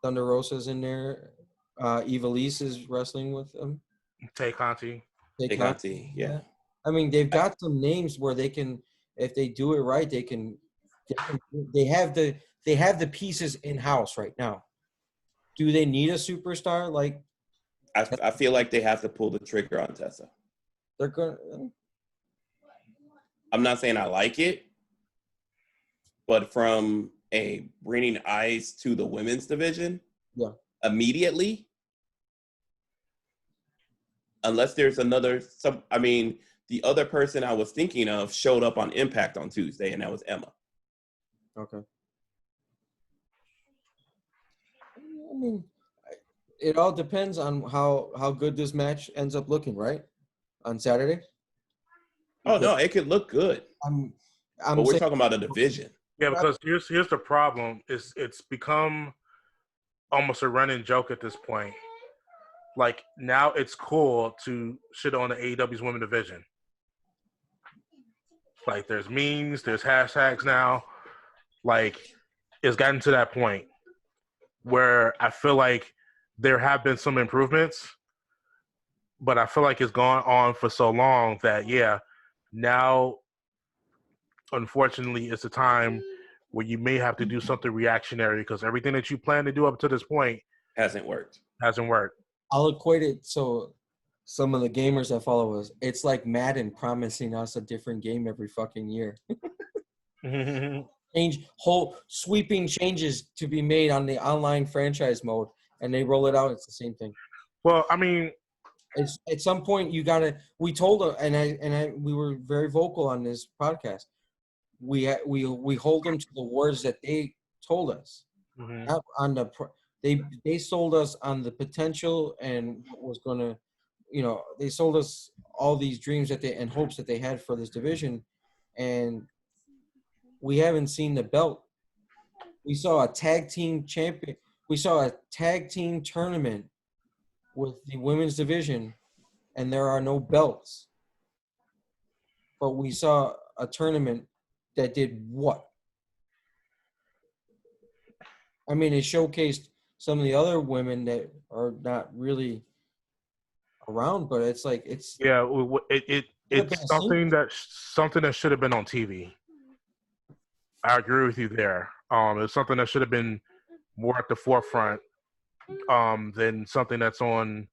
Thunder Rosa's in there. Eva Lise is wrestling with them. Tay Conti. Conti, yeah. I mean, they've got some names where they can, if they do it right, they have the pieces in house right now. Do they need a superstar? Like, I feel like they have to pull the trigger on Tessa. they're gonna. I'm not saying I like it, but from a bringing eyes to the women's division, Yeah. immediately, unless there's the other person I was thinking of showed up on Impact on Tuesday, and that was Emma. Okay. I mean, it all depends on how good this match ends up looking, right? On Saturday. Oh no, it could look good, I'm but we're saying, talking about a division. Yeah, because here's the problem: it's become almost a running joke at this point. Like, now it's cool to shit on the AEW's women division. Like, there's memes, there's hashtags now. Like, it's gotten to that point where I feel like there have been some improvements, but I feel like it's gone on for so long that, yeah, now, unfortunately, it's a time where you may have to do something reactionary because everything that you plan to do up to this point Hasn't worked. hasn't worked. I'll equate it so some of the gamers that follow us, it's like Madden promising us a different game every fucking year. Whole sweeping changes to be made on the online franchise mode, and they roll it out. It's the same thing. Well, I mean, It's, at some point you gotta. We told her, we were very vocal on this podcast. We hold them to the words that they told us. Not on the they sold us on the potential and what was gonna, they sold us all these dreams and hopes that they had for this division, and we haven't seen the belt. We saw a tag team champion. We saw a tag team tournament with the women's division, and there are no belts. But we saw a tournament that did what? I mean, it showcased some of the other women that are not really around, but it's like it's something that should have been on TV. I agree with you there. It's something that should have been more at the forefront than something that's on.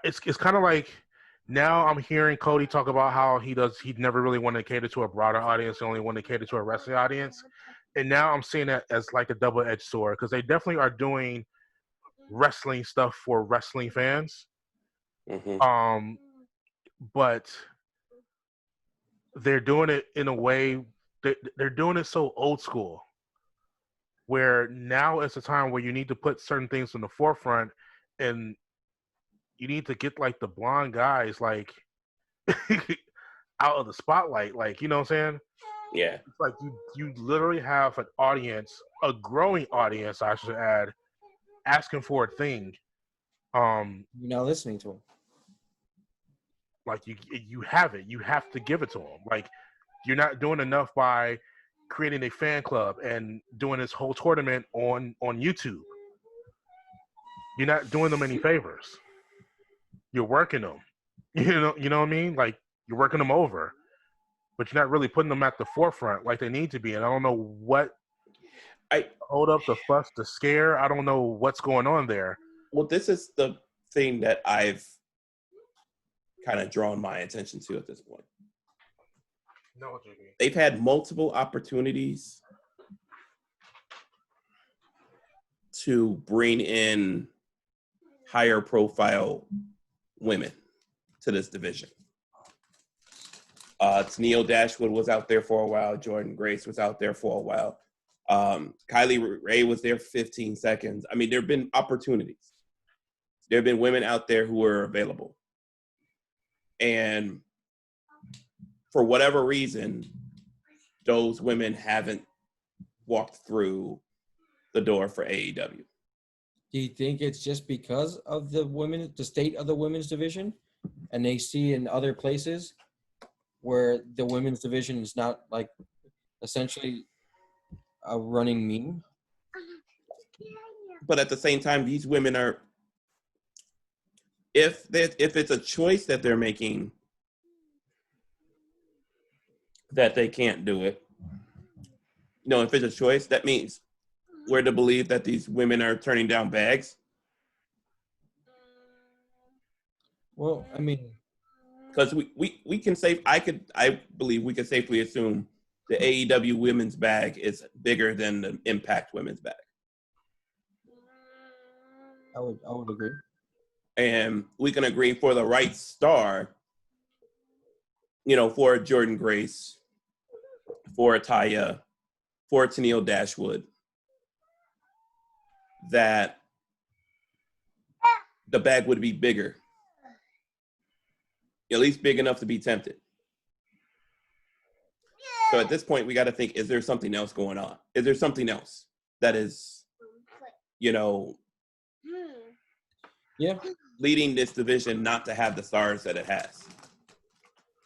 It's kind of like now I'm hearing Cody talk about how he never really wanted to cater to a broader audience, he only wanted to cater to a wrestling audience, and now I'm seeing that as like a double-edged sword because they definitely are doing wrestling stuff for wrestling fans, but they're doing it in a way they're doing it so old school, where now it's a time where you need to put certain things in the forefront, and you need to get like the blonde guys like out of the spotlight, like, you know what I'm saying? Yeah. It's like you literally have an audience, a growing audience, I should add, asking for a thing. You're not listening to them. Like you have it. You have to give it to them. Like, You're not doing enough by creating a fan club and doing this whole tournament on YouTube. You're not doing them any favors. You're working them. You know what I mean? Like, you're working them over, but you're not really putting them at the forefront like they need to be. And I don't know what hold up, the fuss, the scare. I don't know what's going on there. Well, this is the thing that I've kind of drawn my attention to at this point. No, JB. They've had multiple opportunities to bring in higher profile women to this division. Tennille Dashwood was out there for a while. Jordynne Grace was out there for a while. Kylie Rae was there for 15 seconds. I mean, there have been opportunities. There have been women out there who were available. And for whatever reason, those women haven't walked through the door for AEW. Do you think it's just because of the state of the women's division, and they see in other places where the women's division is not like essentially a running meme? But at the same time, these women are, if it's a choice that they're making that they can't do it, if it's a choice, that means we're to believe that these women are turning down bags. Well, I mean, because we can I believe we can safely assume the AEW women's bag is bigger than the Impact women's bag. I would agree. And we can agree for the right star, for Jordynne Grace, for Taya, for Tennille Dashwood, that the bag would be bigger. At least big enough to be tempted. So at this point, we got to think, is there something else going on? Is there something else that is, leading this division not to have the stars that it has?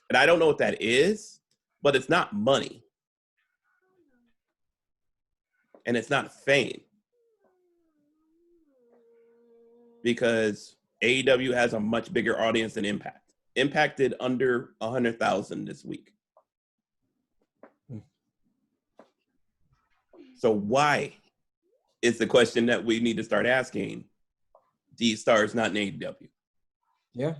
And I don't know what that is, but it's not money. And it's not fame. Because AEW has a much bigger audience than Impact. Impact did under 100,000 this week. So why is the question that we need to start asking these stars not in AEW? Yeah.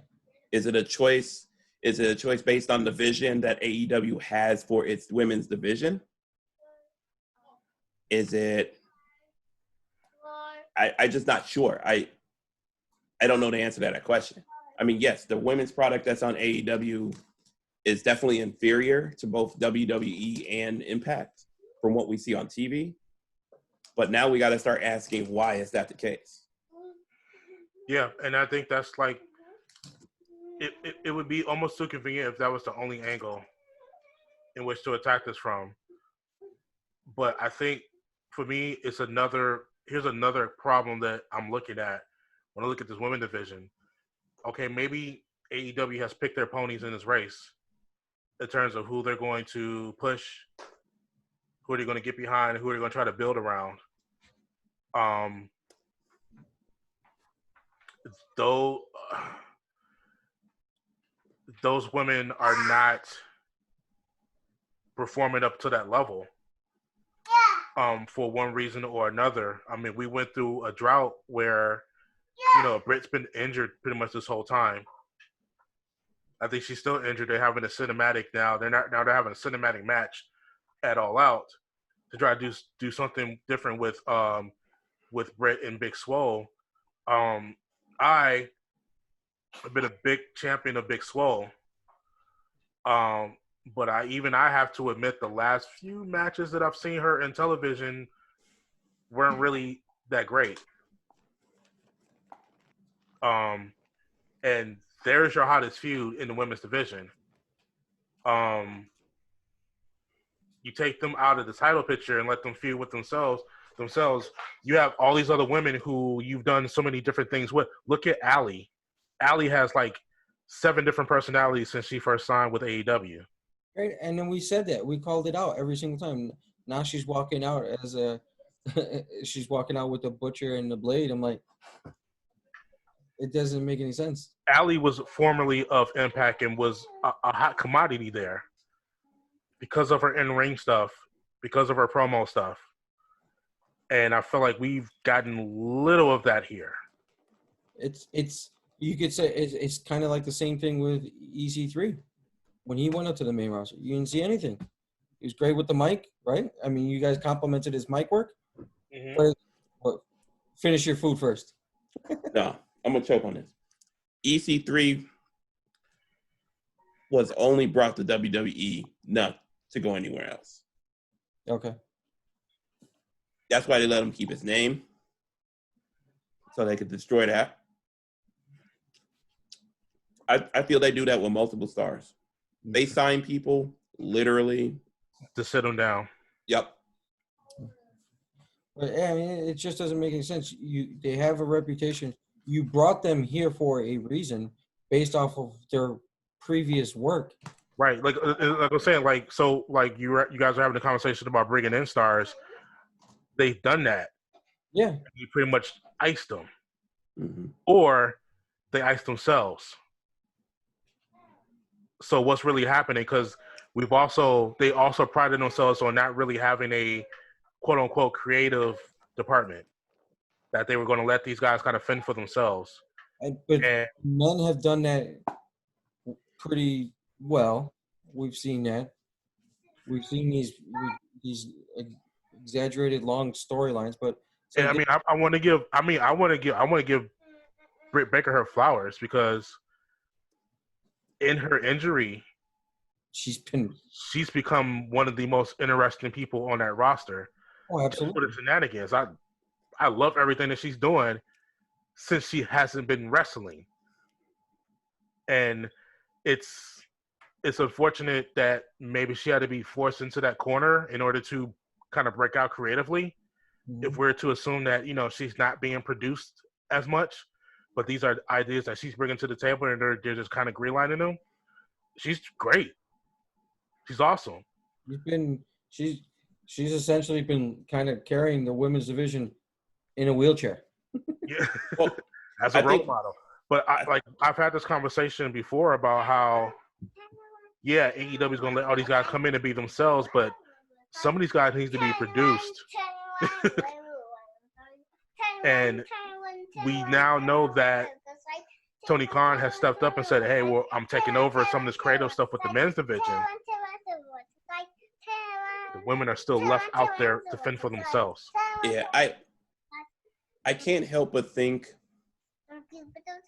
Is it a choice? Is it a choice based on the vision that AEW has for its women's division? Is it? I'm just not sure. I don't know the answer to that question. I mean, yes, the women's product that's on AEW is definitely inferior to both WWE and Impact from what we see on TV. But now we got to start asking, why is that the case? Yeah, and I think that's like, it would be almost too convenient if that was the only angle in which to attack this from. But I think for me, here's another problem that I'm looking at when I look at this women's division. Okay, maybe AEW has picked their ponies in this race in terms of who they're going to push, who are they going to get behind, who are they going to try to build around. Though those women are not performing up to that level for one reason or another. I mean, we went through a drought where Britt's been injured pretty much this whole time. I think she's still injured. They're having a cinematic now. They're having a cinematic match at All Out to try to do something different with Britt and Big Swole. I have been a big champion of Big Swole. But I have to admit the last few matches that I've seen her in television weren't really that great. And there's your hottest feud in the women's division. You take them out of the title picture and let them feud with themselves. You have all these other women who you've done so many different things with. Look at Allie. Allie has like 7 different personalities since she first signed with AEW. Right, and then we said that we called it out every single time. Now she's walking out as a, she's walking out with the butcher and the blade. I'm like, it doesn't make any sense. Allie was formerly of Impact and was a hot commodity there because of her in-ring stuff, because of her promo stuff. And I feel like we've gotten little of that here. It's you could say it's kind of like the same thing with EC3 when he went up to the main roster. You didn't see anything. He was great with the mic, right? I mean, you guys complimented his mic work. Mm-hmm. But finish your food first. No, I'm gonna choke on this. EC3 was only brought to WWE not to go anywhere else. Okay. That's why they let him keep his name, so they could destroy that. I feel they do that with multiple stars. They sign people literally To sit them down. Yep. But yeah, I mean, it just doesn't make any sense. They have a reputation. You brought them here for a reason, based off of their previous work. Right, like I was saying, like so, like you guys are having a conversation about bringing in stars. They've done that. Yeah. You pretty much iced them, Mm-hmm. or they iced themselves. So what's really happening? Because they also prided themselves on not really having a quote unquote creative department, that they were going to let these guys kind of fend for themselves. But And men have done that pretty well. We've seen that. We've seen these exaggerated long storylines, but and I mean, I want to give Britt Baker her flowers, because in her injury, she's become one of the most interesting people on that roster. Oh, absolutely. For the shenanigans, I love everything that she's doing since she hasn't been wrestling, and it's unfortunate that maybe she had to be forced into that corner in order to kind of break out creatively. Mhm. If we're to assume that she's not being produced as much, but these are ideas that she's bringing to the table, and they're just kind of greenlining them. She's great. She's awesome. She's essentially been kind of carrying the women's division in a wheelchair. Yeah, Well, as a role model. But I've had this conversation before about how, yeah, AEW is going to let all these guys come in and be themselves, but some of these guys need to be produced. And we now know that Tony Khan has stepped up and said, hey, well, I'm taking over some of this creative stuff with the men's division. The women are still left out there to fend for themselves. Yeah, I can't help but think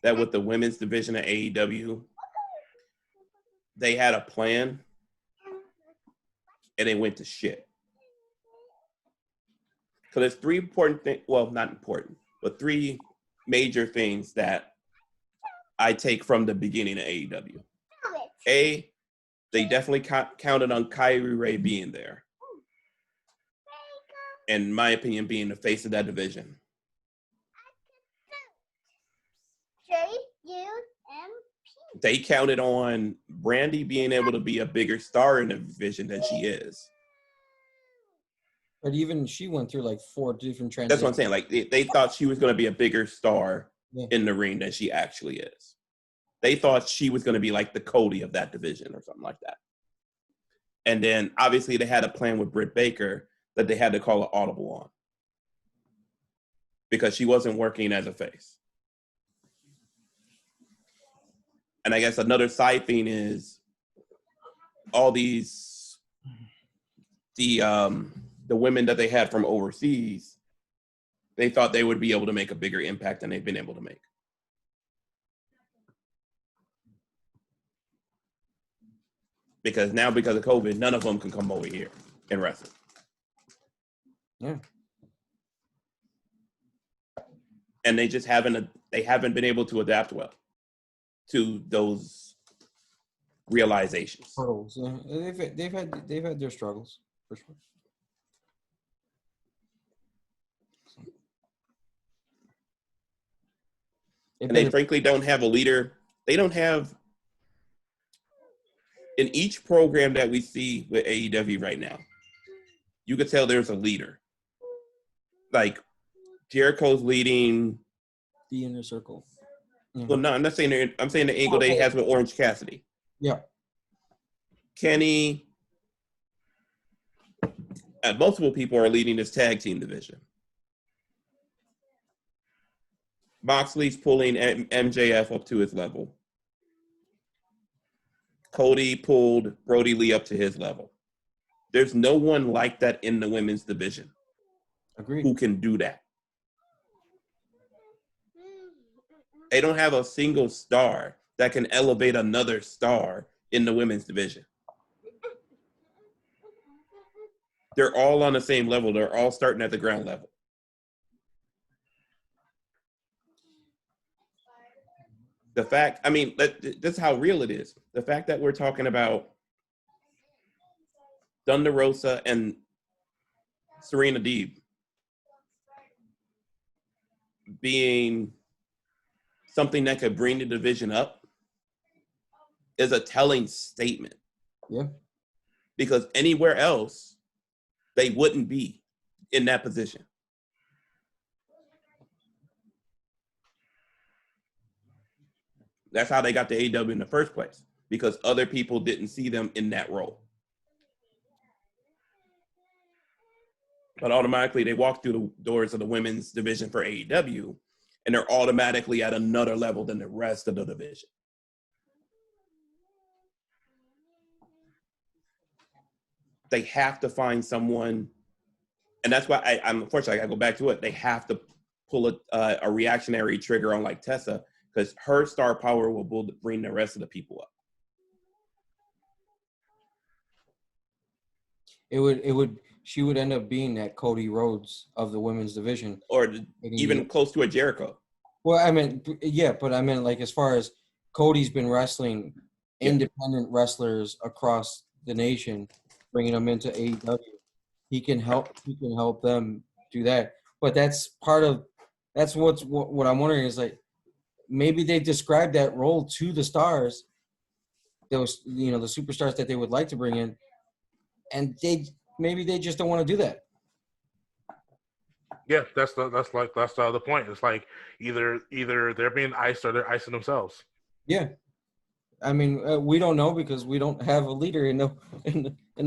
that with the women's division of AEW, they had a plan and it went to shit. So there's three important things, well, not important, but three major things that I take from the beginning of AEW. A, they definitely counted on Kyrie Ray being there. In my opinion, being the face of that division. They counted on Brandy being able to be a bigger star in the division than she is. But even she went through like 4 different transitions. That's what I'm saying. Like they thought she was going to be a bigger star Yeah. in the ring than she actually is. They thought she was going to be like the Cody of that division or something like that. And then obviously they had a plan with Britt Baker that they had to call an audible on because she wasn't working as a face. And I guess another side thing is all these the women that they had from overseas, they thought they would be able to make a bigger impact than they've been able to make. Because now, because of COVID, none of them can come over here and wrestle. Yeah. And they just haven't been able to adapt well to those realizations. Hurdles. Yeah. They've had their struggles for sure. And they frankly don't have a leader. They don't have in each program that we see with AEW right now, you could tell there's a leader. Like Jericho's leading. The Inner Circle. Well, no, I'm not saying I'm saying the angle that he has with Orange Cassidy. Yeah. Kenny, multiple people are leading this tag team division. Moxley's pulling MJF up to his level. Cody pulled Brody Lee up to his level. There's no one like that in the women's division. Agreed. Who can do that. They don't have a single star that can elevate another star in the women's division. They're all on the same level. They're all starting at the ground level. The fact, I mean, that's how real it is. The fact that we're talking about Thunder Rosa and Serena Deeb being something that could bring the division up is a telling statement. Yeah. Because anywhere else, they wouldn't be in that position. That's how they got to AEW in the first place, because other people didn't see them in that role. But automatically, they walk through the doors of the women's division for AEW, and they're automatically at another level than the rest of the division. They have to find someone, and that's why I'm unfortunately I go back to it. They have to pull a reactionary trigger on like Tessa, because her star power will bring the rest of the people up. She would end up being that Cody Rhodes of the women's division, or even close to a Jericho. Well, I mean, yeah, but I mean, like, as far as Cody's been wrestling independent wrestlers across the nation, bringing them into AEW, he can help them do that. But that's what I'm wondering is, like, maybe they described that role to the stars, those, the superstars that they would like to bring in, and maybe they just don't want to do that. Yeah, that's the other point. It's like either they're being iced or they're icing themselves. Yeah, I mean, we don't know because we don't have a leader in the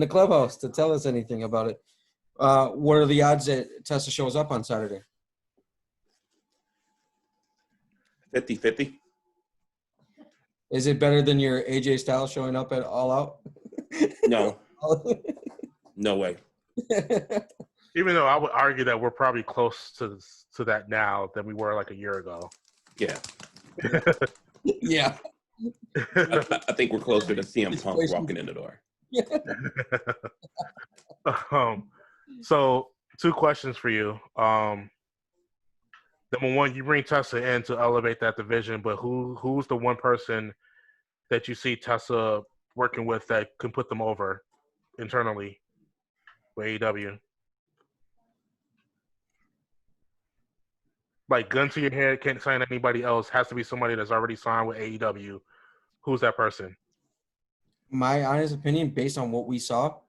clubhouse to tell us anything about it. What are the odds that Tessa shows up on Saturday? 50-50. Is it better than your AJ Styles showing up at All Out? No. No way. Even though I would argue that we're probably close to that now than we were like a year ago. Yeah. Yeah. I think we're closer to CM Punk walking in the door. So 2 questions for you. Number one, you bring Tessa in to elevate that division, but who's the one person that you see Tessa working with that can put them over internally with AEW? Like, gun to your head, can't sign anybody else. Has to be somebody that's already signed with AEW. Who's that person? My honest opinion, based on what we saw,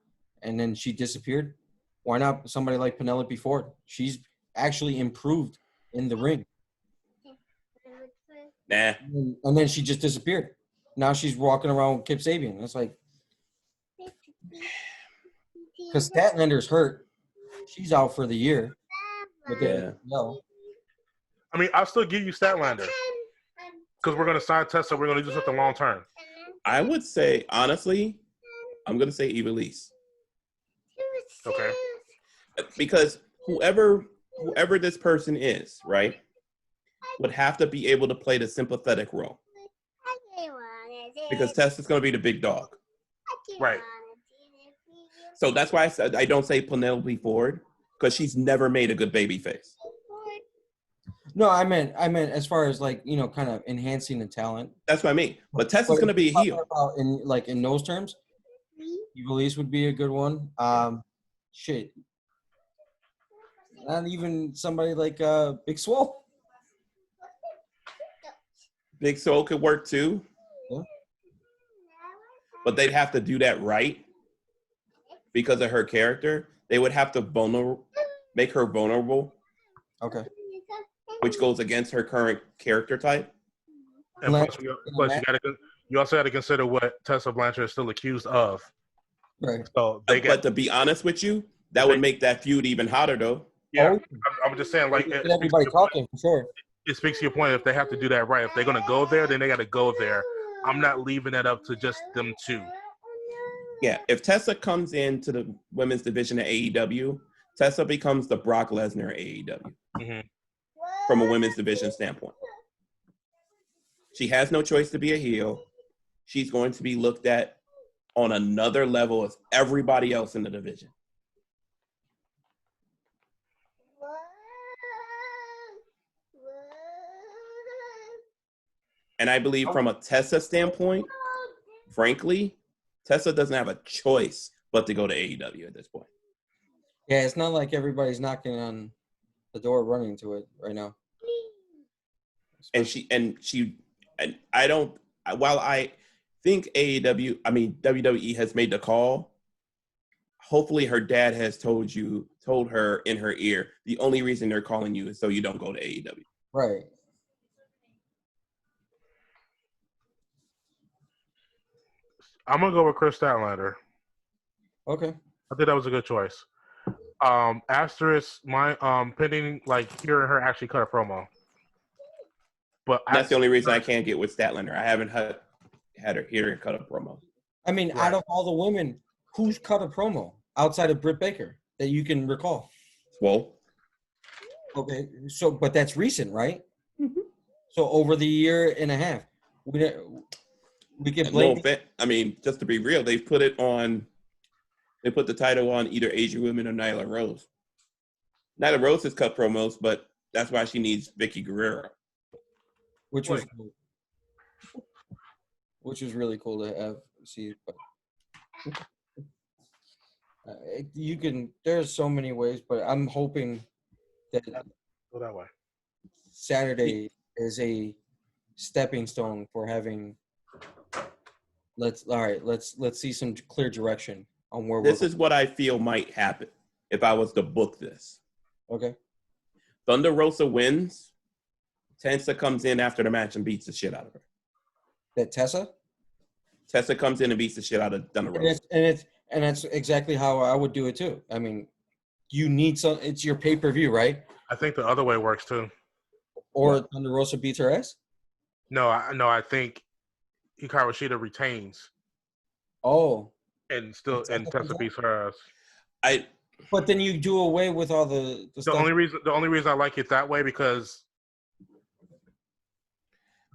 and then she disappeared, why not somebody like Penelope Ford? She's actually improved in the ring. Nah. And then she just disappeared. Now she's walking around with Kip Sabian. It's like, because Statlander's hurt. She's out for the year. Yeah. No. I mean, I'll still give you Statlander because we're going to sign Tessa. We're going to do something long term. I would say, honestly, I'm going to say Ivelisse. Okay. Because whoever this person is, right, would have to be able to play the sympathetic role. Because Tessa's going to be the big dog. Right. So that's why I don't say Penelope Ford, because she's never made a good baby face. No, I meant as far as, like, kind of enhancing the talent. That's what I mean. But Tessa's going to be a heel. In those terms, Ivelisse would be a good one. Shit. Not even somebody like Big Swole. Big Soul could work too. Yeah. but they'd have to do that right because of her character. They would have to make her vulnerable, Okay. which goes against her current character type. And you also got to consider what Tessa Blanchard is still accused of. Right. So But to be honest with you, that would make that feud even hotter, though. Yeah, Oh. I'm just saying, like, Get everybody talking for sure. it speaks to your point. If they have to do that right, if they're going to go there, then they got to go there. I'm not leaving that up to just them two. Yeah, if Tessa comes into the women's division at AEW, Tessa becomes the Brock Lesnar at AEW from a women's division standpoint. She has no choice to be a heel. She's going to be looked at on another level as everybody else in the division. And I believe from a Tessa standpoint, frankly, Tessa doesn't have a choice but to go to AEW at this point. Yeah, it's not like everybody's knocking on the door running to it right now. And I don't, while I think WWE has made the call, hopefully her dad has told her in her ear, the only reason they're calling you is so you don't go to AEW. Right. I'm going to go with Chris Statlander. Okay. I think that was a good choice. Asterisk, my pending, like, hearing her actually cut a promo. But that's the only reason I can't get with Statlander. I haven't had her hear her cut a promo. I mean, out of all the women, who's cut a promo outside of Britt Baker that you can recall? Well, okay, so but that's recent, right? Mm-hmm. So over the year and a half, we can blame. I mean, just to be real, they put the title on either Asia Women or Nyla Rose. Nyla Rose has cut promos, but that's why she needs Vicky Guerrero. Which was really cool to see. But you can. There's so many ways, but I'm hoping that go that way. Saturday is a stepping stone for having. Let's see some clear direction on where this is what I feel might happen if I was to book this. Okay. Thunder Rosa wins. Tessa comes in after the match and beats the shit out of her. That Tessa? Tessa comes in and beats the shit out of Thunder Rosa. And that's exactly how I would do it too. I mean, you need it's your pay-per-view, right? I think the other way works too. Or Thunder Rosa beats her ass? No, I think Hikaru Shida retains. Oh. And Tessa beats her ass. But then you do away with all the stuff. The only reason I like it that way because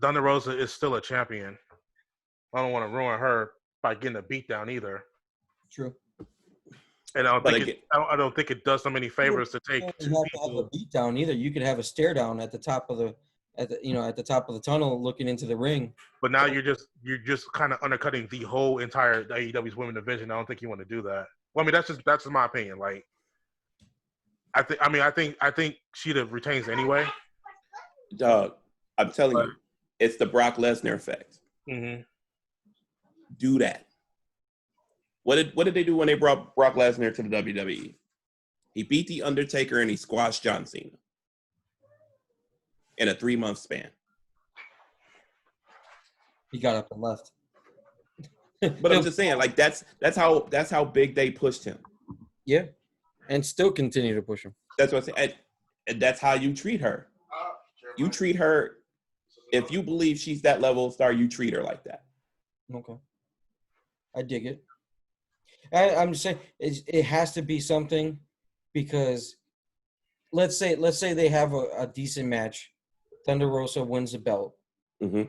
Thunder Rosa is still a champion. I don't want to ruin her by getting a beatdown either. True. And I don't think it does them any favors to take. You don't have to have a beatdown either. You could have a stare down at the top of the top of the tunnel looking into the ring. But now you're just kind of undercutting the whole entire AEW's women division. I don't think you want to do that. Well, I mean that's just my opinion. Like, I think Shida retains anyway. Doug, I'm telling you, it's the Brock Lesnar effect. Mm-hmm. Do that. What did they do when they brought Brock Lesnar to the WWE? He beat The Undertaker and he squashed John Cena in a 3-month span. He got up and left. But I'm just saying, like that's how big they pushed him. Yeah, and still continue to push him. That's what I'm saying. And that's how you treat her. You treat her, if you believe she's that level of star, you treat her like that. Okay, I dig it. I'm just saying it has to be something, because let's say they have a decent match. Thunder Rosa wins the belt. Mm-hmm.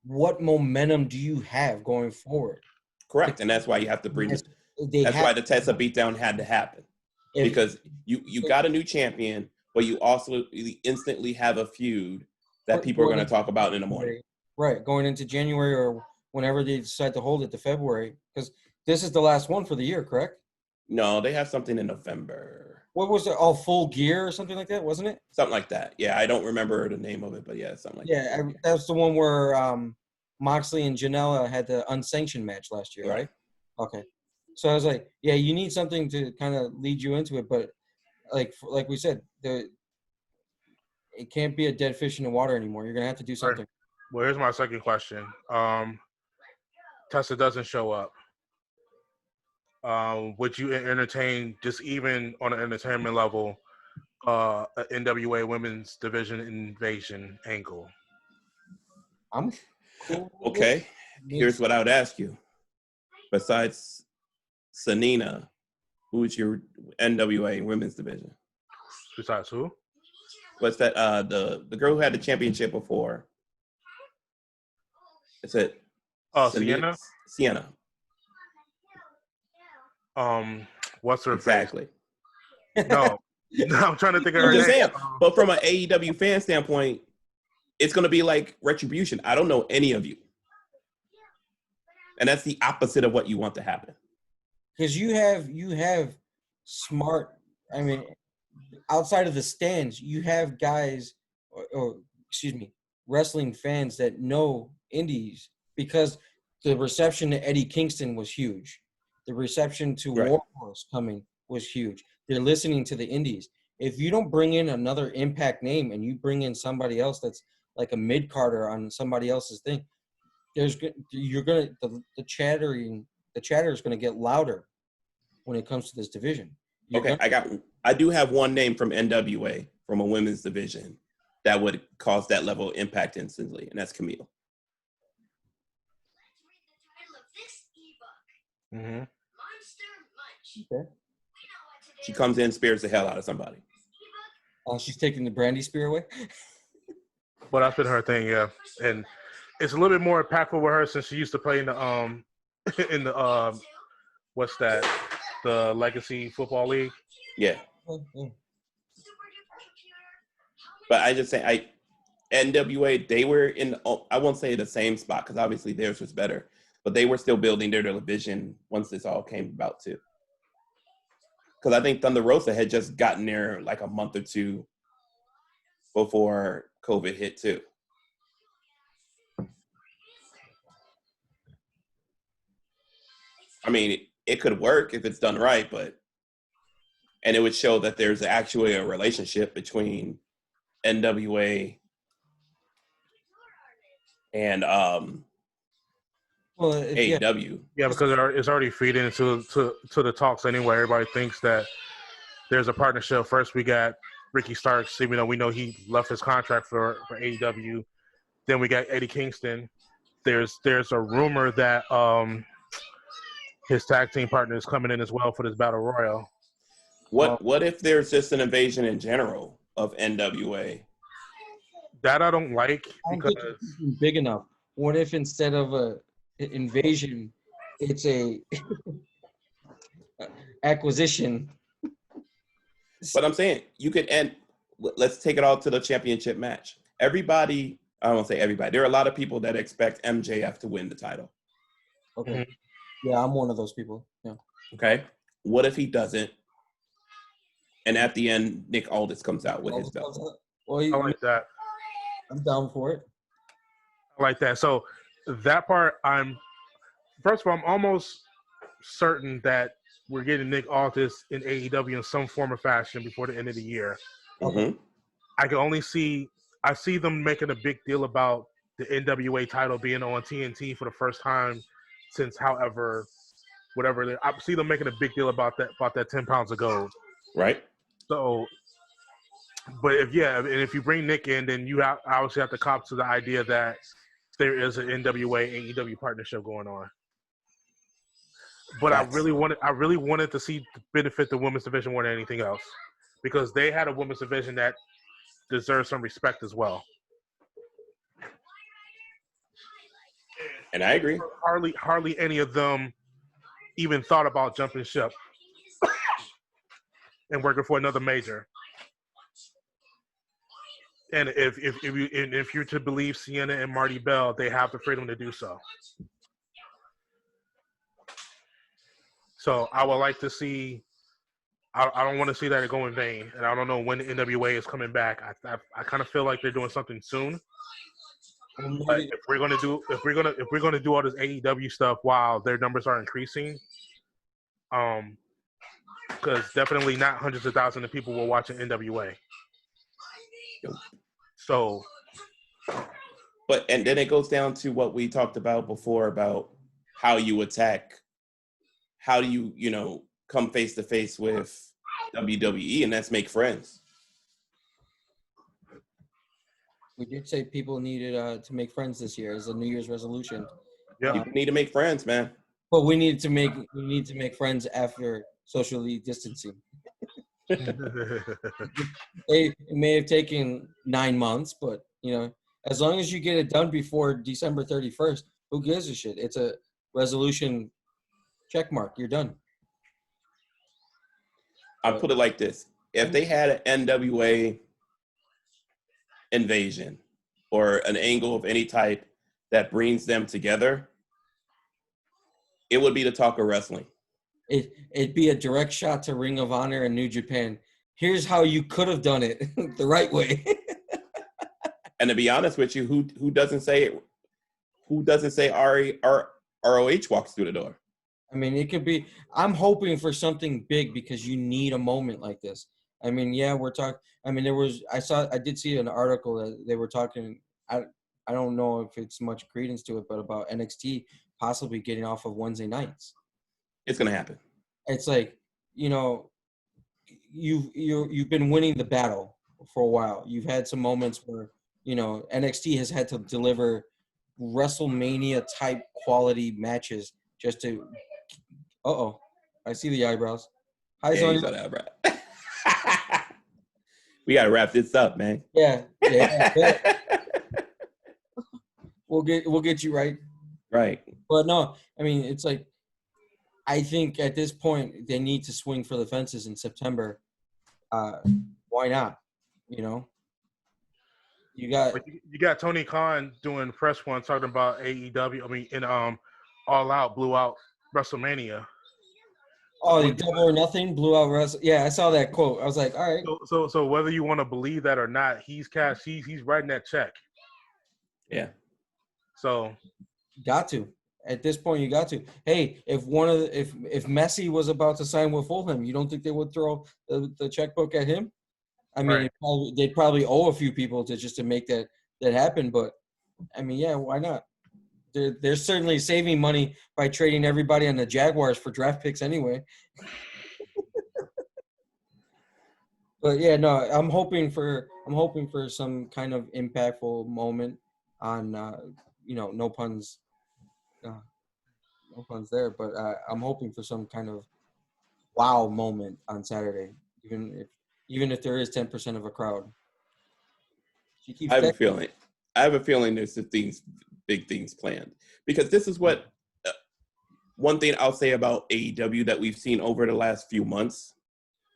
What momentum do you have going forward? Correct, and that's why you have to bring. That's why the Tessa beatdown had to happen, because you got a new champion, but you also instantly have a feud that people are going to talk about in the morning. Right, going into January or whenever they decide to hold it to February, because this is the last one for the year, correct? No, they have something in November. What was it? All Full Gear or something like that, wasn't it? Something like that. Yeah, I don't remember the name of it, but yeah, something like that. Yeah, that's the one where Moxley and Janela had the unsanctioned match last year, Right. right? Okay. So I was like, yeah, you need something to kind of lead you into it, but like we said, it can't be a dead fish in the water anymore. You're gonna have to do something. Well, here's my second question. Tessa doesn't show up. Would you entertain, just even on an entertainment level, a NWA Women's Division invasion angle? I'm cool. with Okay. it. Here's what I would ask you. Besides Sanina, who's your NWA Women's Division? Besides who? What's that? The girl who had the championship before. Is it? Oh, Sienna. Sienna. What's her Exactly. face? No, I'm trying to think of her I'm just name. saying. But from an AEW fan standpoint, it's going to be like Retribution. I don't know any of you. And that's the opposite of what you want to happen. Because you have smart. I mean, outside of the stands, you have guys, or excuse me, wrestling fans that know indies, because the reception to Eddie Kingston was huge. The reception to Right. Warhorse coming was huge. They're listening to the indies. If you don't bring in another Impact name and you bring in somebody else that's like a mid-carder on somebody else's thing, the chatter is gonna get louder when it comes to this division. I do have one name from NWA from a women's division that would cause that level of impact instantly, and that's Camille. Mm-hmm. Okay. She comes in, spears the hell out of somebody. She's taking the brandy spear away. But that's been her thing, yeah. And it's a little bit more impactful with her since she used to play in the what's that? The Legacy Football League. Yeah. But I just say NWA, they were in, I won't say the same spot because obviously theirs was better, but they were still building their division once this all came about too. Because I think Thunder Rosa had just gotten there like a month or two before COVID hit too. I mean, it could work if it's done right, and it would show that there's actually a relationship between NWA and AEW. Yeah, because it's already feeding into the talks anyway. Everybody thinks that there's a partnership. First, we got Ricky Starks, even though we know he left his contract for AEW. Then we got Eddie Kingston. There's a rumor that his tag team partner is coming in as well for this battle royal. What if there's just an invasion in general of NWA? That I don't like because it's big enough. What if instead of a invasion, it's a acquisition? But I'm saying you could end. Let's take it all to the championship match. Everybody, I won't say everybody. There are a lot of people that expect MJF to win the title. Okay. Mm-hmm. Yeah, I'm one of those people. Yeah. Okay. What if he doesn't? And at the end, Nick Aldis comes out with his belt. Well, I like that. I'm down for it. I like that. So that part, first of all, I'm almost certain that we're getting Nick Aldis in AEW in some form or fashion before the end of the year. Mm-hmm. I see them making a big deal about the NWA title being on TNT for the first time since whatever. I see them making a big deal about that 10 pounds of gold. Right. So, but if you bring Nick in, then you obviously have to cop to the idea that there is an NWA AEW partnership going on. But I really wanted to see benefit the women's division more than anything else, because they had a women's division that deserves some respect as well. And I agree. Hardly any of them even thought about jumping ship and working for another major. And if you're to believe Sienna and Marty Bell, they have the freedom to do so. So I would like to see. I don't want to see that go in vain, and I don't know when the NWA is coming back. I kind of feel like they're doing something soon. Well, But maybe, if we're gonna do all this AEW stuff while their numbers are increasing, because definitely not hundreds of thousands of people were watching NWA. So, and then it goes down to what we talked about before about how you attack, how do you, come face to face with WWE, and that's make friends. we did say people needed to make friends this year as a New Year's resolution. yeah, People need to make friends, man. But we need to make friends after socially distancing. It may have taken 9 months, but as long as you get it done before December 31st, who gives a shit? It's a resolution check mark. You're done. I put it like this: if they had an NWA invasion or an angle of any type that brings them together, it would be the talk of wrestling. It'd be a direct shot to Ring of Honor and New Japan. Here's how you could have done it the right way. And to be honest with you, who doesn't say ROH walks through the door? I mean, it could be. I'm hoping for something big because you need a moment like this. I mean, yeah, we're talking. I mean, I did see an article that they were talking. I don't know if it's much credence to it, but about NXT possibly getting off of Wednesday nights. It's gonna happen. It's like, you've been winning the battle for a while. You've had some moments where NXT has had to deliver WrestleMania type quality matches just to. I see the eyebrows. Hi, Yeah, Sonya. you saw that, bro. We gotta wrap this up, man. Yeah. We'll get you right. Right. But no, I mean, it's like, I think at this point they need to swing for the fences in September. Why not? You got Tony Khan doing press one talking about AEW. I mean, in All Out blew out WrestleMania. the Double or Nothing blew out Wrestle. Yeah, I saw that quote. I was like, all right. So whether you want to believe that or not, he's writing that check. Yeah. So Got to. At this point, you got to. Hey, if Messi was about to sign with Fulham, you don't think they would throw the checkbook at him? I mean, right. they'd probably owe a few people to make that happen. But I mean, yeah, why not? They're certainly saving money by trading everybody on the Jaguars for draft picks anyway. But yeah, no, I'm hoping for some kind of impactful moment on no puns. No puns there, but I'm hoping for some kind of wow moment on Saturday, even if there is 10% of a crowd. She keeps I have a feeling there's big things planned, because this is what one thing I'll say about AEW that we've seen over the last few months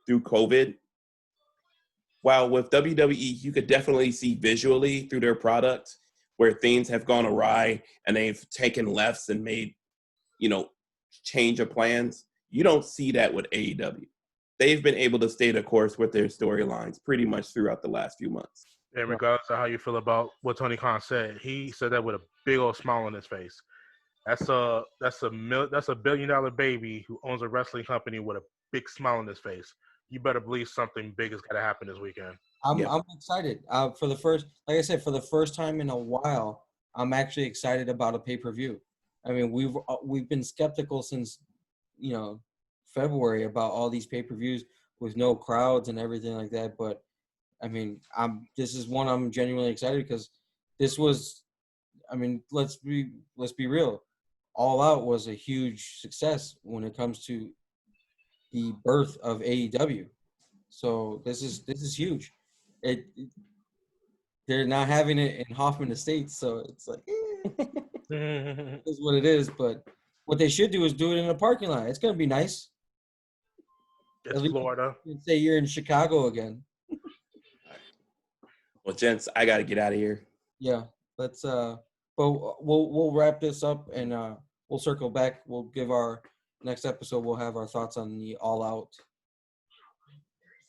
through COVID. While with WWE, you could definitely see visually through their product where things have gone awry and they've taken lefts and made, change of plans. You don't see that with AEW. They've been able to stay the course with their storylines pretty much throughout the last few months. And regardless of how you feel about what Tony Khan said, he said that with a big old smile on his face. That's a $1 billion baby who owns a wrestling company with a big smile on his face. You better believe something big is gonna happen this weekend. I'm excited for the first, like I said, for the first time in a while. I'm actually excited about a pay-per-view. I mean, we've been skeptical since February about all these pay-per-views with no crowds and everything like that. But I mean, this is one I'm genuinely excited because this was, I mean, let's be real. All Out was a huge success when it comes to the birth of AEW. So this is huge. They're not having it in Hoffman Estates, so it's like it's what it is. But what they should do is do it in a parking lot. It's gonna be nice. It's Florida. You'd say you're in Chicago again. Well, gents, I gotta get out of here. Yeah, let's. But we'll wrap this up and we'll circle back. We'll give our next episode. We'll have our thoughts on the All Out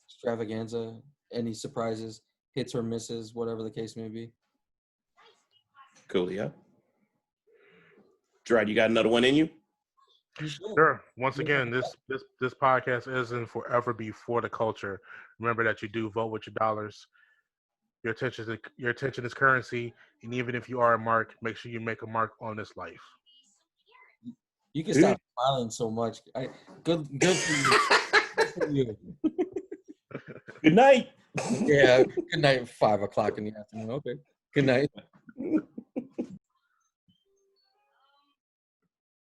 extravaganza. Any surprises, hits or misses, whatever the case may be. Coolio. Gerard, you got another one in you? Sure. Once again, this podcast is and forever be for the culture. Remember that you do vote with your dollars. Your attention is currency, and even if you are a mark, make sure you make a mark on this life. You can stop smiling so much. Good for you. Good for you. Good night. Yeah. Good night. 5 o'clock in the afternoon. Okay. Good night.